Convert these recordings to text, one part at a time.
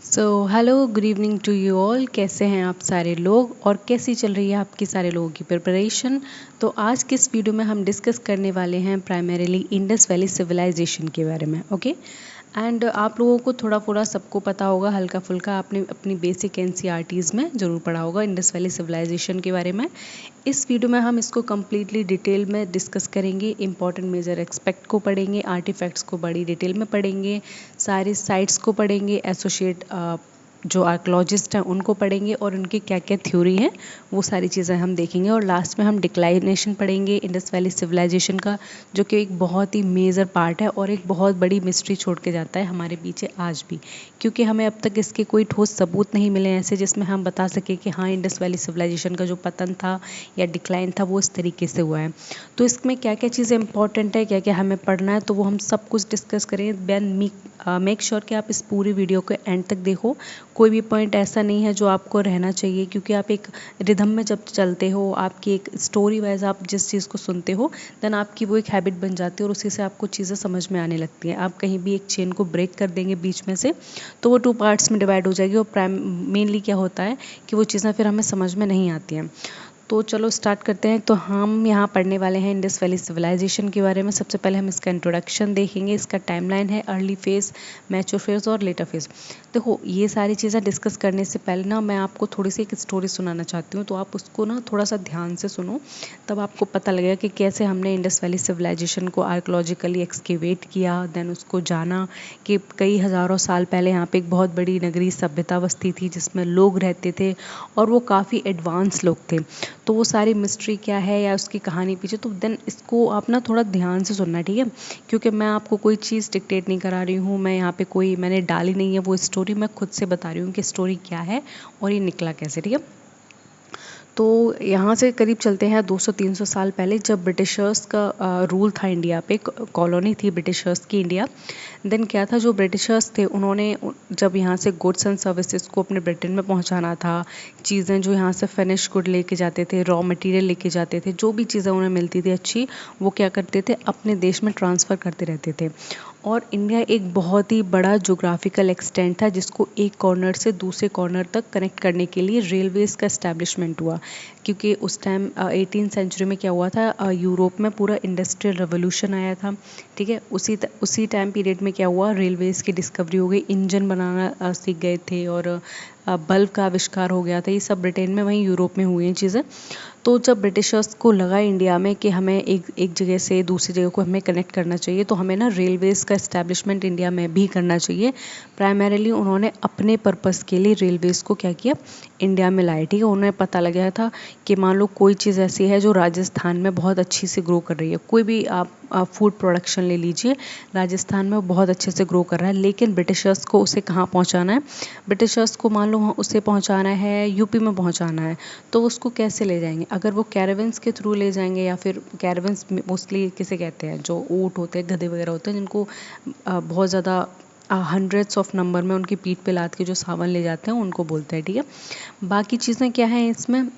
So hello good evening to you all. कैसे हैं आप सारे लोग और कैसी चल रही है आपकी सारे लोगों की प्रिपरेशन। तो आज के इस वीडियो में हम डिस्कस करने वाले हैं प्राइमरीली इंडस वैली सिविलाइजेशन के बारे में। ओके एंड आप लोगों को थोड़ा थोड़ा सबको पता होगा, हल्का फुल्का आपने अपनी बेसिक एनसीईआरटीज़ में ज़रूर पढ़ा होगा इंडस वैली सिविलाइजेशन के बारे में। इस वीडियो में हम इसको कम्प्लीटली डिटेल में डिस्कस करेंगे, इंपॉर्टेंट मेजर एक्सपेक्ट को पढ़ेंगे, आर्टिफैक्ट्स को बड़ी डिटेल में पढ़ेंगे, सारे साइट्स को पढ़ेंगे, एसोसिएट जो आर्कोलॉजिस्ट हैं उनको पढ़ेंगे और उनकी क्या क्या थ्योरी है वो सारी चीज़ें हम देखेंगे। और लास्ट में हम डिक्लाइनेशन पढ़ेंगे इंडस वैली सिविलाइजेशन का, जो कि एक बहुत ही मेजर पार्ट है और एक बहुत बड़ी मिस्ट्री छोड़ के जाता है हमारे पीछे आज भी, क्योंकि हमें अब तक इसके कोई ठोस सबूत नहीं मिले ऐसे जिसमें हम बता सके कि हाँ इंडस वैली सिविलाइजेशन का जो पतन था या डिक्लाइन था वो इस तरीके से हुआ है। तो इसमें क्या क्या चीज़ें इंपॉर्टेंट है, क्या क्या हमें पढ़ना है, तो वो हम सब कुछ डिस्कस करें। देन मेक श्योर कि आप इस पूरी वीडियो को एंड तक देखो। कोई भी पॉइंट ऐसा नहीं है जो आपको रहना चाहिए, क्योंकि आप एक रिदम में जब चलते हो, आपकी एक स्टोरी वाइज आप जिस चीज़ को सुनते हो देन आपकी वो एक हैबिट बन जाती है और उसी से आपको चीज़ें समझ में आने लगती हैं। आप कहीं भी एक चेन को ब्रेक कर देंगे बीच में से तो वो 2 पार्ट्स में डिवाइड हो जाएगी और मेनली क्या होता है कि वो चीज़ें फिर हमें समझ में नहीं आती हैं। तो चलो स्टार्ट करते हैं। तो हम यहाँ पढ़ने वाले हैं इंडस वैली सिविलाइजेशन के बारे में। सबसे पहले हम इसका इंट्रोडक्शन देखेंगे, इसका टाइमलाइन है अर्ली फेज़, मैच्योर फेज़ और लेटर फेज़। देखो ये सारी चीज़ें डिस्कस करने से पहले ना मैं आपको थोड़ी सी एक स्टोरी सुनाना चाहती हूँ, तो आप उसको ना थोड़ा सा ध्यान से सुनो, तब आपको पता लगेगा कि कैसे हमने इंडस वैली सिविलाइजेशन को आर्कोलॉजिकली एक्सकेवेट किया, देन उसको जाना कि कई हज़ारों साल पहले यहाँ पे एक बहुत बड़ी नगरी सभ्यता बसती थी जिसमें लोग रहते थे और वो काफ़ी एडवांस लोग थे। तो वो सारी मिस्ट्री क्या है या उसकी कहानी पीछे, तो देन इसको आप ना थोड़ा ध्यान से सुनना, ठीक है, क्योंकि मैं आपको कोई चीज़ डिक्टेट नहीं करा रही हूँ, मैं यहाँ पे कोई मैंने डाली नहीं है वो स्टोरी, मैं खुद से बता रही हूँ कि स्टोरी क्या है और ये निकला कैसे, ठीक है। तो यहाँ से करीब चलते हैं 200-300 साल पहले, जब ब्रिटिशर्स का रूल था इंडिया पे, कॉलोनी थी ब्रिटिशर्स की इंडिया। देन क्या था, जो ब्रिटिशर्स थे उन्होंने जब यहाँ से गुड्स एंड सर्विसेज को अपने ब्रिटेन में पहुँचाना था, चीज़ें जो यहाँ से फिनिश गुड लेके जाते थे, रॉ मटेरियल लेके जाते थे, जो भी चीज़ें उन्हें मिलती थी अच्छी, वो क्या करते थे अपने देश में ट्रांसफ़र करते रहते थे। और इंडिया एक बहुत ही बड़ा जोग्राफिकल एक्सटेंट था जिसको एक कॉर्नर से दूसरे कॉर्नर तक कनेक्ट करने के लिए रेलवेज़ का इस्टेब्लिशमेंट हुआ, क्योंकि उस टाइम 18th सेंचुरी में क्या हुआ था, यूरोप में पूरा इंडस्ट्रियल रेवोल्यूशन आया था, ठीक है। उसी टाइम पीरियड में क्या हुआ, रेलवेज़ की डिस्कवरी हो गई, इंजन बनाना सीख गए थे और बल्ब का आविष्कार हो गया था। ये सब ब्रिटेन में, वहीं यूरोप में हुई हैं चीज़ें। तो जब ब्रिटिशर्स को लगा इंडिया में कि हमें एक एक जगह से दूसरी जगह को हमें कनेक्ट करना चाहिए, तो हमें ना रेलवेज़ का इस्टेब्लिशमेंट इंडिया में भी करना चाहिए। प्राइमरीली उन्होंने अपने पर्पस के लिए रेलवेज़ को क्या किया, इंडिया में लाए, ठीक है। उन्हें पता लगा था कि मान लो कोई चीज़ ऐसी है जो राजस्थान में बहुत अच्छी से ग्रो कर रही है, कोई भी आप फूड प्रोडक्शन ले लीजिए, राजस्थान में बहुत अच्छे से ग्रो कर रहा है, लेकिन ब्रिटिशर्स को उसे कहाँ पहुँचाना है, ब्रिटिशर्स को मान लो उसे पहुँचाना है यूपी में पहुँचाना है, तो उसको कैसे ले जाएंगे, अगर वो कैरावंस के थ्रू ले जाएंगे, या फिर कैरावंस मोस्टली किसे कहते हैं, जो ऊँट होते हैं, गधे वगैरह होते हैं, जिनको बहुत ज़्यादा हंड्रेड्स ऑफ नंबर में उनकी पीठ पे लाद के जो सामान ले जाते हैं उनको बोलते हैं, ठीक है। बाकी चीज़ें क्या हैं इसमें,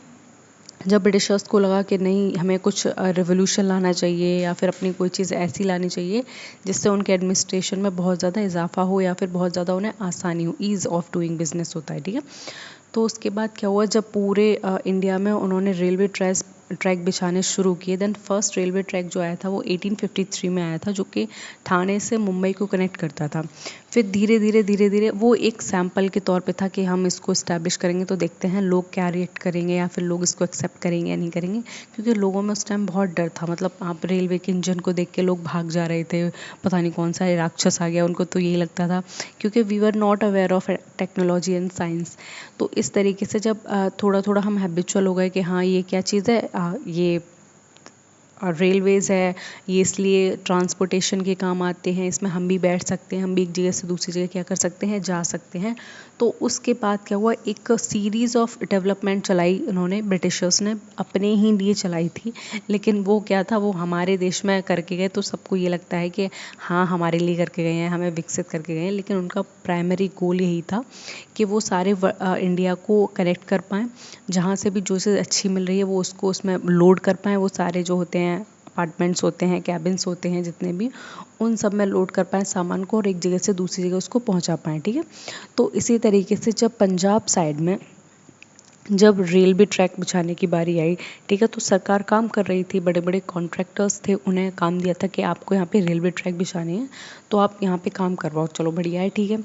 जब ब्रिटिशर्स को लगा कि नहीं हमें कुछ रिवोल्यूशन लाना चाहिए या फिर अपनी कोई चीज़ ऐसी लानी चाहिए जिससे उनके एडमिनिस्ट्रेशन में बहुत ज़्यादा इजाफा हो या फिर बहुत ज़्यादा उन्हें आसानी हो, ईज़ ऑफ डूइंग बिजनेस होता है, ठीक है। तो उसके बाद क्या हुआ, जब पूरे इंडिया में उन्होंने रेलवे ट्रैक बिछाने शुरू किए, देन फर्स्ट रेलवे ट्रैक जो आया था वो 1853 में आया था, जो कि ठाणे से मुंबई को कनेक्ट करता था। फिर धीरे धीरे वो एक सैम्पल के तौर पे था कि हम इसको इस्टेब्लिश करेंगे तो देखते हैं लोग क्या रिएक्ट करेंगे या फिर लोग इसको एक्सेप्ट करेंगे या नहीं करेंगे, क्योंकि लोगों में उस टाइम बहुत डर था। मतलब आप रेलवे के इंजन को देख के लोग भाग जा रहे थे, पता नहीं कौन सा राक्षस आ गया, उनको तो यही लगता था, क्योंकि we were not aware of technology and science. तो इस तरीके से जब थोड़ा थोड़ा हम हैबिचुअल हो गए कि हाँ ये क्या चीज़ है, ये रेलवेज़ है, ये इसलिए ट्रांसपोर्टेशन के काम आते हैं, इसमें हम भी बैठ सकते हैं, हम भी एक जगह से दूसरी जगह क्या कर सकते हैं, जा सकते हैं। तो उसके बाद क्या हुआ, एक सीरीज़ ऑफ डेवलपमेंट चलाई उन्होंने, ब्रिटिशर्स ने अपने ही लिए चलाई थी, लेकिन वो क्या था, वो हमारे देश में करके गए, तो सबको ये लगता है कि हाँ हमारे लिए करके गए हैं, हमें विकसित करके गए हैं, लेकिन उनका प्राइमरी गोल यही था कि वो सारे इंडिया को कनेक्ट कर पाएँ, जहाँ से भी जो चीज़ अच्छी मिल रही है वो उसको उसमें लोड कर पाएँ, वो सारे जो होते हैं अपार्टमेंट्स होते हैं, कैबिन्स होते हैं, जितने भी, उन सब में लोड कर पाएँ सामान को और एक जगह से दूसरी जगह उसको पहुंचा पाएँ। ठीक है, तो इसी तरीके से जब पंजाब साइड में जब रेलवे ट्रैक बिछाने की बारी आई, ठीक है, तो सरकार काम कर रही थी, बड़े बड़े कॉन्ट्रैक्टर्स थे, उन्हें काम दिया था कि आपको यहाँ पे रेलवे ट्रैक बिछाने हैं, तो आप यहाँ पे काम करवाओ। चलो बढ़िया है, ठीक है।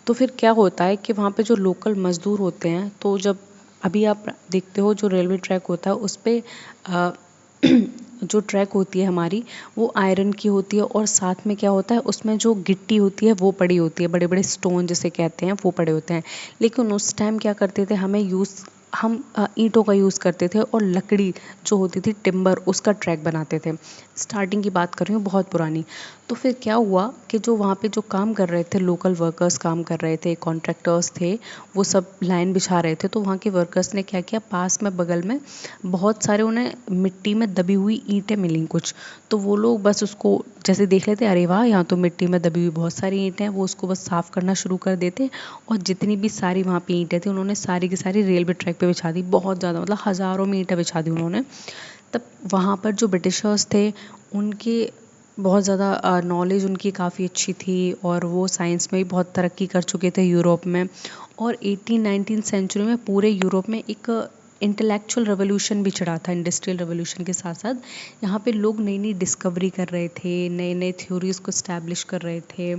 तो फिर क्या होता है कि वहाँ पे जो लोकल मज़दूर होते हैं, तो जब अभी आप देखते हो जो रेलवे ट्रैक होता है उस पर जो ट्रैक होती है हमारी, वो आयरन की होती है और साथ में क्या होता है, उसमें जो गिट्टी होती है वो पड़ी होती है, बड़े बड़े स्टोन जिसे कहते हैं वो पड़े होते हैं। लेकिन उस टाइम क्या करते थे, हम ईंटों का यूज़ करते थे और लकड़ी जो होती थी, टिम्बर, उसका ट्रैक बनाते थे। स्टार्टिंग की बात कर रही हूँ, बहुत पुरानी। तो फिर क्या हुआ कि जो वहाँ पे जो काम कर रहे थे, लोकल वर्कर्स काम कर रहे थे, कॉन्ट्रैक्टर्स थे, वो सब लाइन बिछा रहे थे। तो वहाँ के वर्कर्स ने क्या किया, पास में बगल में बहुत सारे उन्हें मिट्टी में दबी हुई ईंटें मिली कुछ, तो वो लोग बस उसको जैसे देख लेते, अरे वाह, यहाँ तो मिट्टी में दबी हुई बहुत सारी ईंटें हैं, वो उसको बस साफ़ करना शुरू कर देते और जितनी भी सारी वहाँ पे ईंटें थी उन्होंने सारी की सारी रेलवे ट्रैक पे बिछा दी। बहुत ज़्यादा, मतलब हज़ारों में ईंटें बिछा दी उन्होंने। तब वहाँ पर जो ब्रिटिशर्स थे, उनके बहुत ज़्यादा नॉलेज उनकी काफ़ी अच्छी थी और वो साइंस में भी बहुत तरक्की कर चुके थे यूरोप में। और 18-19 सेंचुरी में पूरे यूरोप में एक इंटेलेक्चुअल रेवोल्यूशन भी चढ़ा था। इंडस्ट्रियल रेवोल्यूशन के साथ साथ यहाँ पे लोग नई नई डिस्कवरी कर रहे थे, नए नए थ्योरीज़ को इस्टेब्लिश कर रहे थे,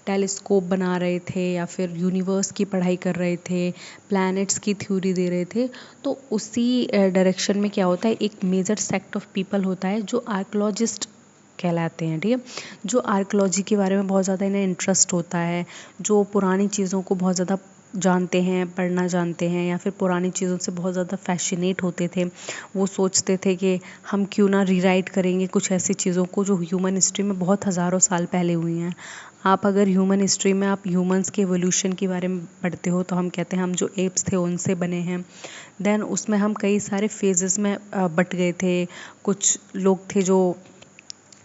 टेलीस्कोप बना रहे थे या फिर यूनिवर्स की पढ़ाई कर रहे थे, प्लैनेट्स की थ्योरी दे रहे थे। तो उसी डायरेक्शन में क्या होता है, एक मेजर सेक्ट ऑफ पीपल होता है जो आर्कोलॉजिस्ट कहलाते हैं। ठीक है, जो आर्कोलॉजी के बारे में बहुत ज़्यादा इन्हें इंटरेस्ट होता है, जो पुरानी चीज़ों को बहुत ज़्यादा जानते हैं, पढ़ना जानते हैं, या फिर पुरानी चीज़ों से बहुत ज़्यादा फैसिनेट होते थे। वो सोचते थे कि हम क्यों ना रीराइट करेंगे कुछ ऐसी चीज़ों को जो ह्यूमन हिस्ट्री में बहुत हज़ारों साल पहले हुई हैं। आप अगर ह्यूमन हिस्ट्री में आप ह्यूमंस के एवोल्यूशन के बारे में पढ़ते हो तो हम कहते हैं हम जो एप्स थे उनसे बने हैं। देन उसमें हम कई सारे फेजेस में बट गए थे। कुछ लोग थे जो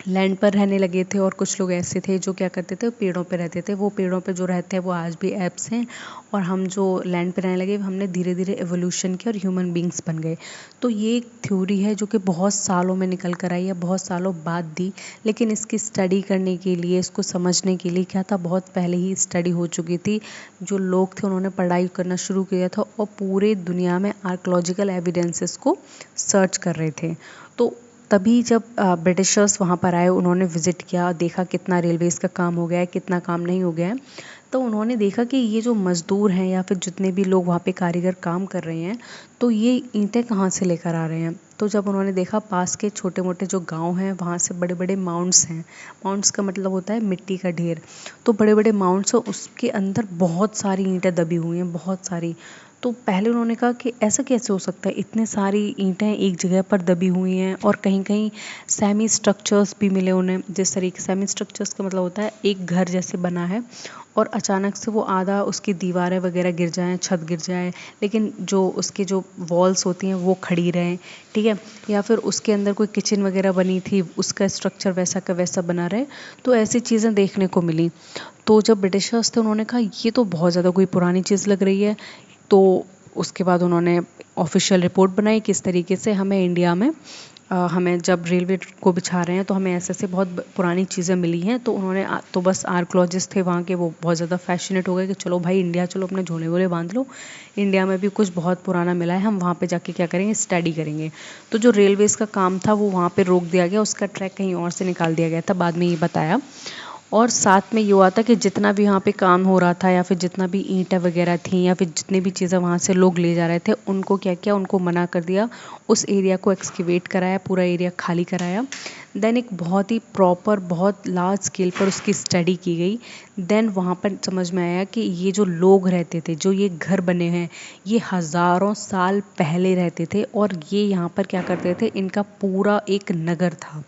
लैंड पर रहने लगे थे और कुछ लोग ऐसे थे जो क्या करते थे, पेड़ों पे रहते थे। वो पेड़ों पे जो रहते हैं वो आज भी एप्स हैं, और हम जो लैंड पे रहने लगे हमने धीरे धीरे एवोल्यूशन किया और ह्यूमन बींग्स बन गए। तो ये एक थ्योरी है जो कि बहुत सालों में निकल कर आई है, बहुत सालों बाद दी, लेकिन इसकी स्टडी करने के लिए, इसको समझने के लिए क्या था, बहुत पहले ही स्टडी हो चुकी थी। जो लोग थे उन्होंने पढ़ाई करना शुरू किया था और पूरे दुनिया में आर्कोलॉजिकल एविडेंसेस को सर्च कर रहे थे। तो तभी जब ब्रिटिशर्स वहाँ पर आए, उन्होंने विज़िट किया, देखा कितना रेलवेज़ का काम हो गया है, कितना काम नहीं हो गया है। तो उन्होंने देखा कि ये जो मज़दूर हैं या फिर जितने भी लोग वहाँ पे कारीगर काम कर रहे हैं, तो ये ईंटें कहाँ से लेकर आ रहे हैं। तो जब उन्होंने देखा पास के छोटे मोटे जो गांव हैं वहाँ से बड़े बड़े माउंट्स हैं। माउंट्स का मतलब होता है मिट्टी का ढेर। तो बड़े बड़े माउंट्स, उसके अंदर बहुत सारी ईंटें दबी हुई हैं, बहुत सारी। तो पहले उन्होंने कहा कि ऐसा कैसे हो सकता है, इतने सारी ईंटें एक जगह पर दबी हुई हैं, और कहीं कहीं सेमी स्ट्रक्चर्स भी मिले उन्हें। जिस तरीके सेमी स्ट्रक्चर्स का मतलब होता है एक घर जैसे बना है और अचानक से वो आधा उसकी दीवारें वगैरह गिर जाएं, छत गिर जाए, लेकिन जो उसके जो वॉल्स होती हैं वो खड़ी रहें। ठीक है, या फिर उसके अंदर कोई किचन वगैरह बनी थी, उसका स्ट्रक्चर वैसा का वैसा बना रहे। तो ऐसी चीज़ें देखने को मिली। तो जब ब्रिटिशर्स थे उन्होंने कहा ये तो बहुत ज़्यादा कोई पुरानी चीज़ लग रही है। तो उसके बाद उन्होंने ऑफिशियल रिपोर्ट बनाई किस तरीके से हमें इंडिया में हमें जब रेलवे को बिछा रहे हैं तो हमें ऐसे ऐसे बहुत पुरानी चीज़ें मिली हैं। तो उन्होंने तो बस आर्कोलॉजिस्ट थे वहाँ के, वो बहुत ज़्यादा फैसिनेट हो गए कि चलो भाई इंडिया चलो, अपने झोले वोले बांध लो, इंडिया में भी कुछ बहुत पुराना मिला है, हम वहाँ पे जाके क्या करेंगे, स्टडी करेंगे। तो जो रेलवेज़ का काम था वो वहाँ पे रोक दिया गया, उसका ट्रैक कहीं और से निकाल दिया गया था, बाद में ये बताया। और साथ में ये हुआ था कि जितना भी वहाँ पे काम हो रहा था या फिर जितना भी ईंटें वगैरह थी या फिर जितनी भी चीज़ें वहाँ से लोग ले जा रहे थे, उनको क्या किया, उनको मना कर दिया। उस एरिया को एक्सकेवेट कराया, पूरा एरिया खाली कराया। देन एक बहुत ही प्रॉपर, बहुत लार्ज स्केल पर उसकी स्टडी की गई। देन वहाँ पर समझ में आया कि ये जो लोग रहते थे, जो ये घर बने हैं, ये हज़ारों साल पहले रहते थे और ये यहाँ पर क्या करते थे, इनका पूरा एक नगर था।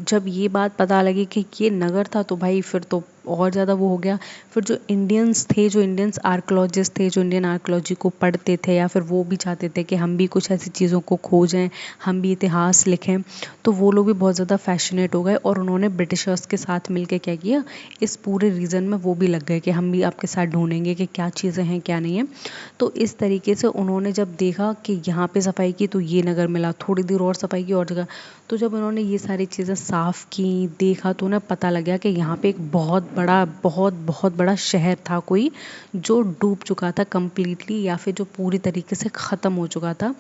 जब ये बात पता लगी कि ये नगर था तो भाई फिर तो और ज़्यादा वो हो गया। फिर जो इंडियंस थे, जो इंडियंस आर्कोलॉजिस्ट थे, जो इंडियन आर्कोलॉजी को पढ़ते थे या फिर वो भी चाहते थे कि हम भी कुछ ऐसी चीज़ों को खोजें, हम भी इतिहास लिखें, तो वो लोग भी बहुत ज़्यादा फैशनेट हो गए और उन्होंने ब्रिटिशर्स के साथ मिलकर क्या किया, इस पूरे रीजन में वो भी लग गए कि हम भी आपके साथ ढूंढेंगे कि क्या चीज़ें हैं क्या नहीं है। तो इस तरीके से उन्होंने जब देखा कि यहाँ पे सफाई की तो ये नगर मिला, थोड़ी देर और सफाई की और जगह, तो जब उन्होंने ये सारी चीज़ें साफ़ की, देखा, तो उन्हें पता लग गया कि यहाँ पे एक बहुत बड़ा शहर था कोई, जो डूब चुका था कम्प्लीटली या फिर जो पूरी तरीके से ख़त्म हो चुका था।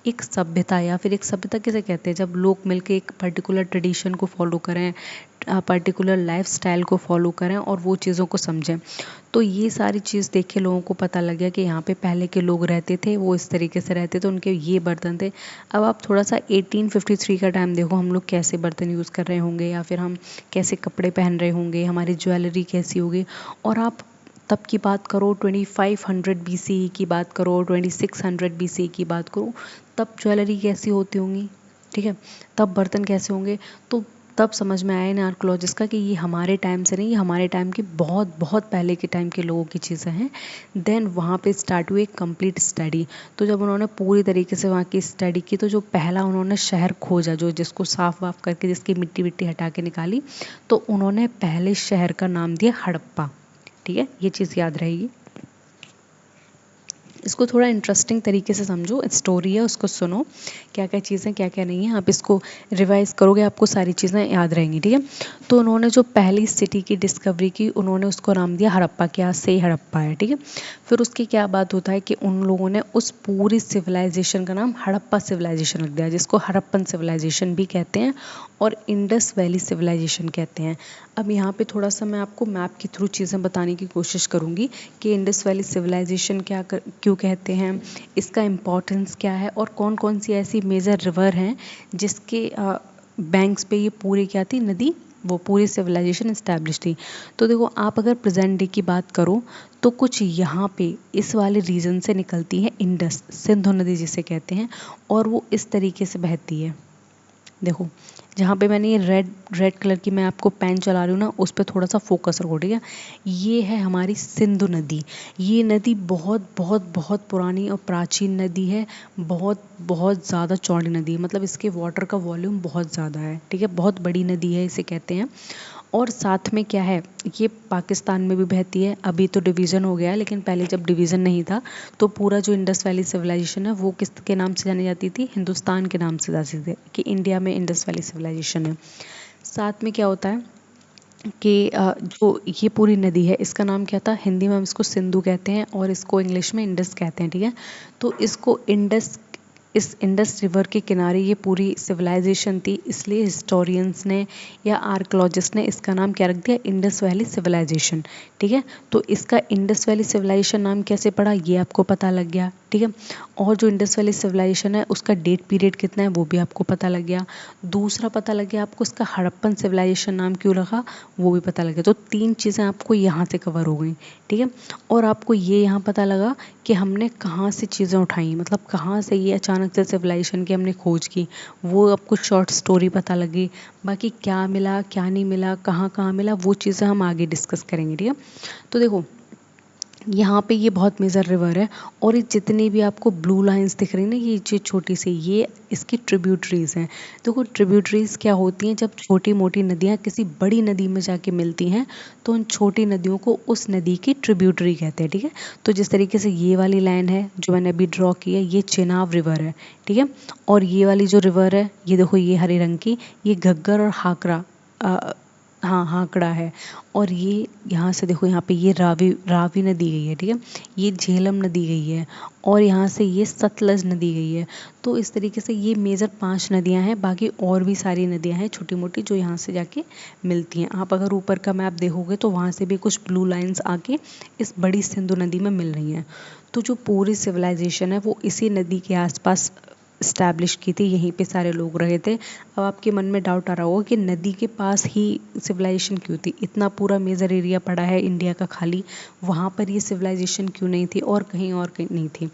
एक सभ्यता, या फिर एक सभ्यता किसे कहते हैं, जब लोग मिलके एक पर्टिकुलर ट्रेडिशन को फॉलो करें, पर्टिकुलर लाइफस्टाइल को फॉलो करें और वो चीज़ों को समझें। तो ये सारी चीज़ देख के लोगों को पता लग गया कि यहाँ पे पहले के लोग रहते थे, वो इस तरीके से रहते थे, उनके ये बर्तन थे। अब आप थोड़ा सा 1853 का टाइम देखो, हम लोग कैसे बर्तन यूज़ कर रहे होंगे या फिर हम कैसे कपड़े पहन रहे होंगे, हमारी ज्वेलरी कैसी होगी। और आप तब की बात करो, 2500 BCE की बात करो, 2600 BCE की बात करो, तब ज्वेलरी कैसी होती होंगी, ठीक है, तब बर्तन कैसे होंगे। तो तब समझ में आया इन आर्कोलॉजिस्ट का कि ये हमारे टाइम से नहीं, ये हमारे टाइम की बहुत बहुत पहले के टाइम के लोगों की चीज़ें हैं। देन वहाँ पे स्टार्ट हुई एक कंप्लीट स्टडी। तो जब उन्होंने पूरी तरीके से वहाँ की स्टडी की, तो जो पहला उन्होंने शहर खोजा, जो जिसको साफ वाफ करके जिसकी मिट्टी विट्टी हटा के निकाली, तो उन्होंने पहले शहर का नाम दिया हड़प्पा। ठीक है, ये चीज़ याद रहेगी। इसको थोड़ा इंटरेस्टिंग तरीके से समझो, स्टोरी है उसको सुनो, क्या क्या चीज़ें क्या क्या नहीं है, आप इसको रिवाइज करोगे आपको सारी चीज़ें याद रहेंगी, ठीक है। तो उन्होंने जो पहली सिटी की डिस्कवरी की, उन्होंने उसको नाम दिया हड़प्पा, के आज से ही हड़प्पा है, ठीक है। फिर उसकी क्या बात होता है कि उन लोगों ने उस पूरी सिविलाइजेशन का नाम हड़प्पा सिविलाइजेशन रख दिया, जिसको हड़प्पन सिविलाइजेशन भी कहते हैं और इंडस वैली सिविलाइजेशन कहते हैं। अब यहाँ पे थोड़ा सा मैं आपको मैप के थ्रू चीज़ें बताने की कोशिश करूँगी कि इंडस वैली सिविलाइजेशन क्यों कहते हैं, इसका इम्पोर्टेंस क्या है और कौन कौन सी ऐसी मेजर रिवर हैं जिसके बैंक्स पे ये पूरी क्या थी, नदी, वो पूरी सिविलाइजेशन इस्टेब्लिश थी। तो देखो, आप अगर प्रेजेंट डे की बात करो तो कुछ यहाँ पे इस वाले रीजन से निकलती है इंडस, सिंधु नदी जिसे कहते हैं, और वो इस तरीके से बहती है। देखो, जहाँ पे मैंने ये रेड कलर की मैं आपको पेन चला रही हूँ ना, उस पर थोड़ा सा फोकस रखो, ठीक है। ये है हमारी सिंधु नदी। ये नदी बहुत बहुत बहुत पुरानी और प्राचीन नदी है, बहुत बहुत ज़्यादा चौड़ी नदी है, मतलब इसके वाटर का वॉल्यूम बहुत ज़्यादा है, ठीक है, बहुत बड़ी नदी है इसे कहते हैं। और साथ में क्या है, ये पाकिस्तान में भी बहती है, अभी तो डिवीज़न हो गया है, लेकिन पहले जब डिवीज़न नहीं था तो पूरा जो इंडस वैली सिविलाइजेशन है वो किसके नाम से जानी जाती थी, हिंदुस्तान के नाम से जाती थी, कि इंडिया में इंडस वैली सिविलाइजेशन है। साथ में क्या होता है कि जो ये पूरी नदी है इसका नाम क्या था, हिंदी में हम इसको सिंधु कहते हैं और इसको इंग्लिश में इंडस कहते हैं, ठीक है। तो इसको इस इंडस रिवर के किनारे ये पूरी सिविलाइजेशन थी, इसलिए हिस्टोरियंस ने या आर्कोलॉजिस्ट ने इसका नाम क्या रख दिया, इंडस वैली सिविलाइजेशन, ठीक है। तो इसका इंडस वैली सिविलाइजेशन नाम कैसे पड़ा, ये आपको पता लग गया, ठीक है। और जो इंडस वैली सिविलाइजेशन है उसका डेट पीरियड कितना है वो भी आपको पता लग गया। दूसरा पता लग गया आपको इसका हड़प्पन सिविलाइजेशन नाम क्यों रखा, वो भी पता लग गया। तो 3 चीज़ें आपको यहाँ से कवर हो गई, ठीक है। और आपको ये यहाँ पता लगा कि हमने कहाँ से चीज़ें उठाई, मतलब कहाँ से ये अचानक से सिविलाइजेशन की हमने खोज की, वो आपको शॉर्ट स्टोरी पता लगी। बाकी क्या मिला क्या नहीं मिला, कहाँ कहाँ मिला, वो चीज़ें हम आगे डिस्कस करेंगे, ठीक है। तो देखो, यहाँ पे ये बहुत मेजर रिवर है और ये जितनी भी आपको ब्लू लाइंस दिख रही है ना, ये जो छोटी सी, ये इसकी ट्रिब्यूटरीज हैं। देखो, ट्रिब्यूटरीज क्या होती हैं, जब छोटी मोटी नदियाँ किसी बड़ी नदी में जाके मिलती हैं तो उन छोटी नदियों को उस नदी की ट्रिब्यूटरी कहते हैं, ठीक है। तो जिस तरीके से ये वाली लाइन है जो मैंने अभी ड्रॉ की है, ये चेनाब रिवर है, ठीक है। और ये वाली जो रिवर है, ये देखो, ये हरे रंग की, ये घग्गर और हाकरा, हाँ हाकड़ा है। और ये यहाँ से देखो, यहाँ पे ये रावी नदी गई है, ठीक है, ये झेलम नदी गई है और यहाँ से ये सतलज नदी गई है। तो इस तरीके से ये मेजर 5 नदियाँ हैं, बाकी और भी सारी नदियाँ हैं छोटी मोटी जो यहाँ से जाके मिलती हैं। आप अगर ऊपर का मैप देखोगे तो वहाँ से भी कुछ ब्लू लाइंस आके इस बड़ी सिंधु नदी में मिल रही हैं। तो जो पूरी सिविलाइजेशन है वो इसी नदी के आसपास इस्टेब्लिश की थी, यहीं पे सारे लोग रहे थे। अब आपके मन में डाउट आ रहा होगा कि नदी के पास ही सिविलाइजेशन क्यों थी, इतना पूरा मेजर एरिया पड़ा है इंडिया का खाली, वहाँ पर ये सिविलाइजेशन क्यों नहीं थी और कहीं नहीं थी।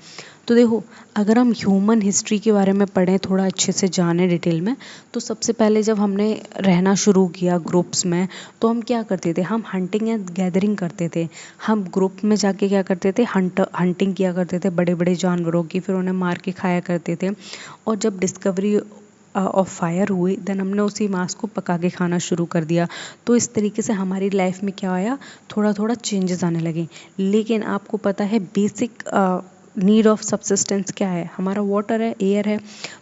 तो देखो, अगर हम ह्यूमन हिस्ट्री के बारे में पढ़ें, थोड़ा अच्छे से जानें डिटेल में, तो सबसे पहले जब हमने रहना शुरू किया ग्रुप्स में, तो हम क्या करते थे, हम हंटिंग एंड गैदरिंग करते थे। हम ग्रुप में जाके क्या करते थे, हंटिंग किया करते थे बड़े बड़े जानवरों की, फिर उन्हें मार के खाया करते थे। और जब डिस्कवरी ऑफ फायर हुई, देन हमने उसी मांस को पका के खाना शुरू कर दिया। तो इस तरीके से हमारी लाइफ में क्या आया, थोड़ा थोड़ा चेंजेस आने लगे। लेकिन आपको पता है बेसिक नीड ऑफ सब्सिस्टेंस क्या है, हमारा वाटर है, एयर है।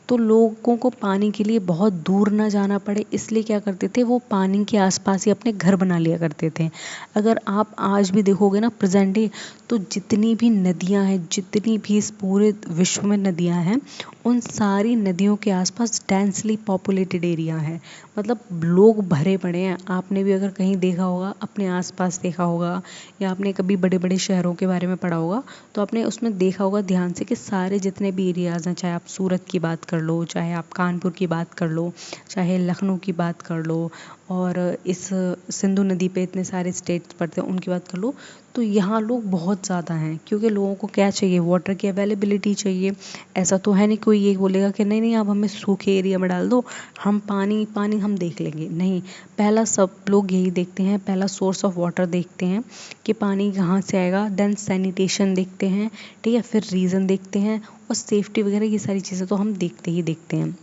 तो लोगों को पानी के लिए बहुत दूर ना जाना पड़े, इसलिए क्या करते थे, वो पानी के आसपास ही अपने घर बना लिया करते थे। अगर आप आज भी देखोगे ना प्रेजेंट डे, तो जितनी भी नदियां हैं, जितनी भी इस पूरे विश्व में नदियां हैं, उन सारी नदियों के आसपास डेंसली पॉपुलेटेड एरिया है। मतलब लोग भरे पड़े हैं। आपने भी अगर कहीं देखा होगा, अपने आसपास देखा होगा, या आपने कभी बड़े बड़े शहरों के बारे में पढ़ा होगा, तो आपने उसमें देखा होगा ध्यान से कि सारे जितने भी एरियाज़ हैं, चाहे आप सूरत की बात कर लो, चाहे आप कानपुर की बात कर लो, चाहे लखनऊ की बात कर लो, और इस सिंधु नदी पे इतने सारे स्टेट्स पड़ते हैं उनकी बात कर लो, तो यहाँ लोग बहुत ज़्यादा हैं। क्योंकि लोगों को क्या चाहिए, वाटर की अवेलेबिलिटी चाहिए। ऐसा तो है नहीं कोई ये बोलेगा कि नहीं नहीं आप हमें सूखे एरिया में डाल दो, हम पानी पानी हम देख लेंगे। नहीं, पहला सब लोग यही देखते हैं, पहला सोर्स ऑफ वाटर देखते हैं कि पानी कहाँ से आएगा, देन सैनिटेशन देखते हैं, ठीक है, फिर रीज़न देखते हैं, और सेफ्टी वगैरह ये सारी चीज़ें तो हम देखते ही देखते हैं।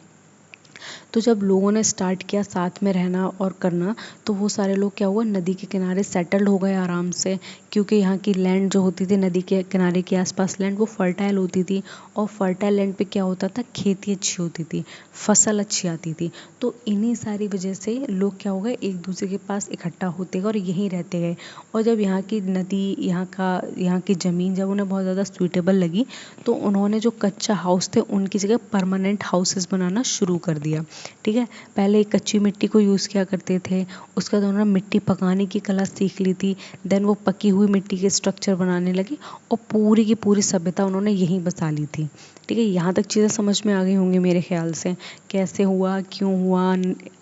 तो जब लोगों ने स्टार्ट किया साथ में रहना और करना, तो वो सारे लोग क्या हुआ, नदी के किनारे सेटल्ड हो गए आराम से। क्योंकि यहाँ की लैंड जो होती थी, नदी के किनारे के आसपास लैंड, वो फर्टाइल होती थी। और फर्टाइल लैंड पे क्या होता था, खेती अच्छी होती थी, फसल अच्छी आती थी। तो इन्हीं सारी वजह से लोग क्या हो गए, एक दूसरे के पास इकट्ठा होते गए और यहीं रहते गए। और जब यहाँ की नदी, यहाँ की ज़मीन जब उन्हें बहुत ज़्यादा सूटेबल लगी, तो उन्होंने जो कच्चा हाउस थे उनकी जगह परमानेंट हाउसेस बनाना शुरू कर दिया। ठीक है, पहले कच्ची मिट्टी को यूज़ किया करते थे, उसके बाद उन्होंने मिट्टी पकाने की कला सीख ली थी, देन वो पकी हुई मिट्टी के स्ट्रक्चर बनाने लगी, और पूरी की पूरी सभ्यता उन्होंने यहीं बसा ली थी। ठीक है, यहाँ तक चीज़ें समझ में आ गई होंगी मेरे ख्याल से, कैसे हुआ, क्यों हुआ,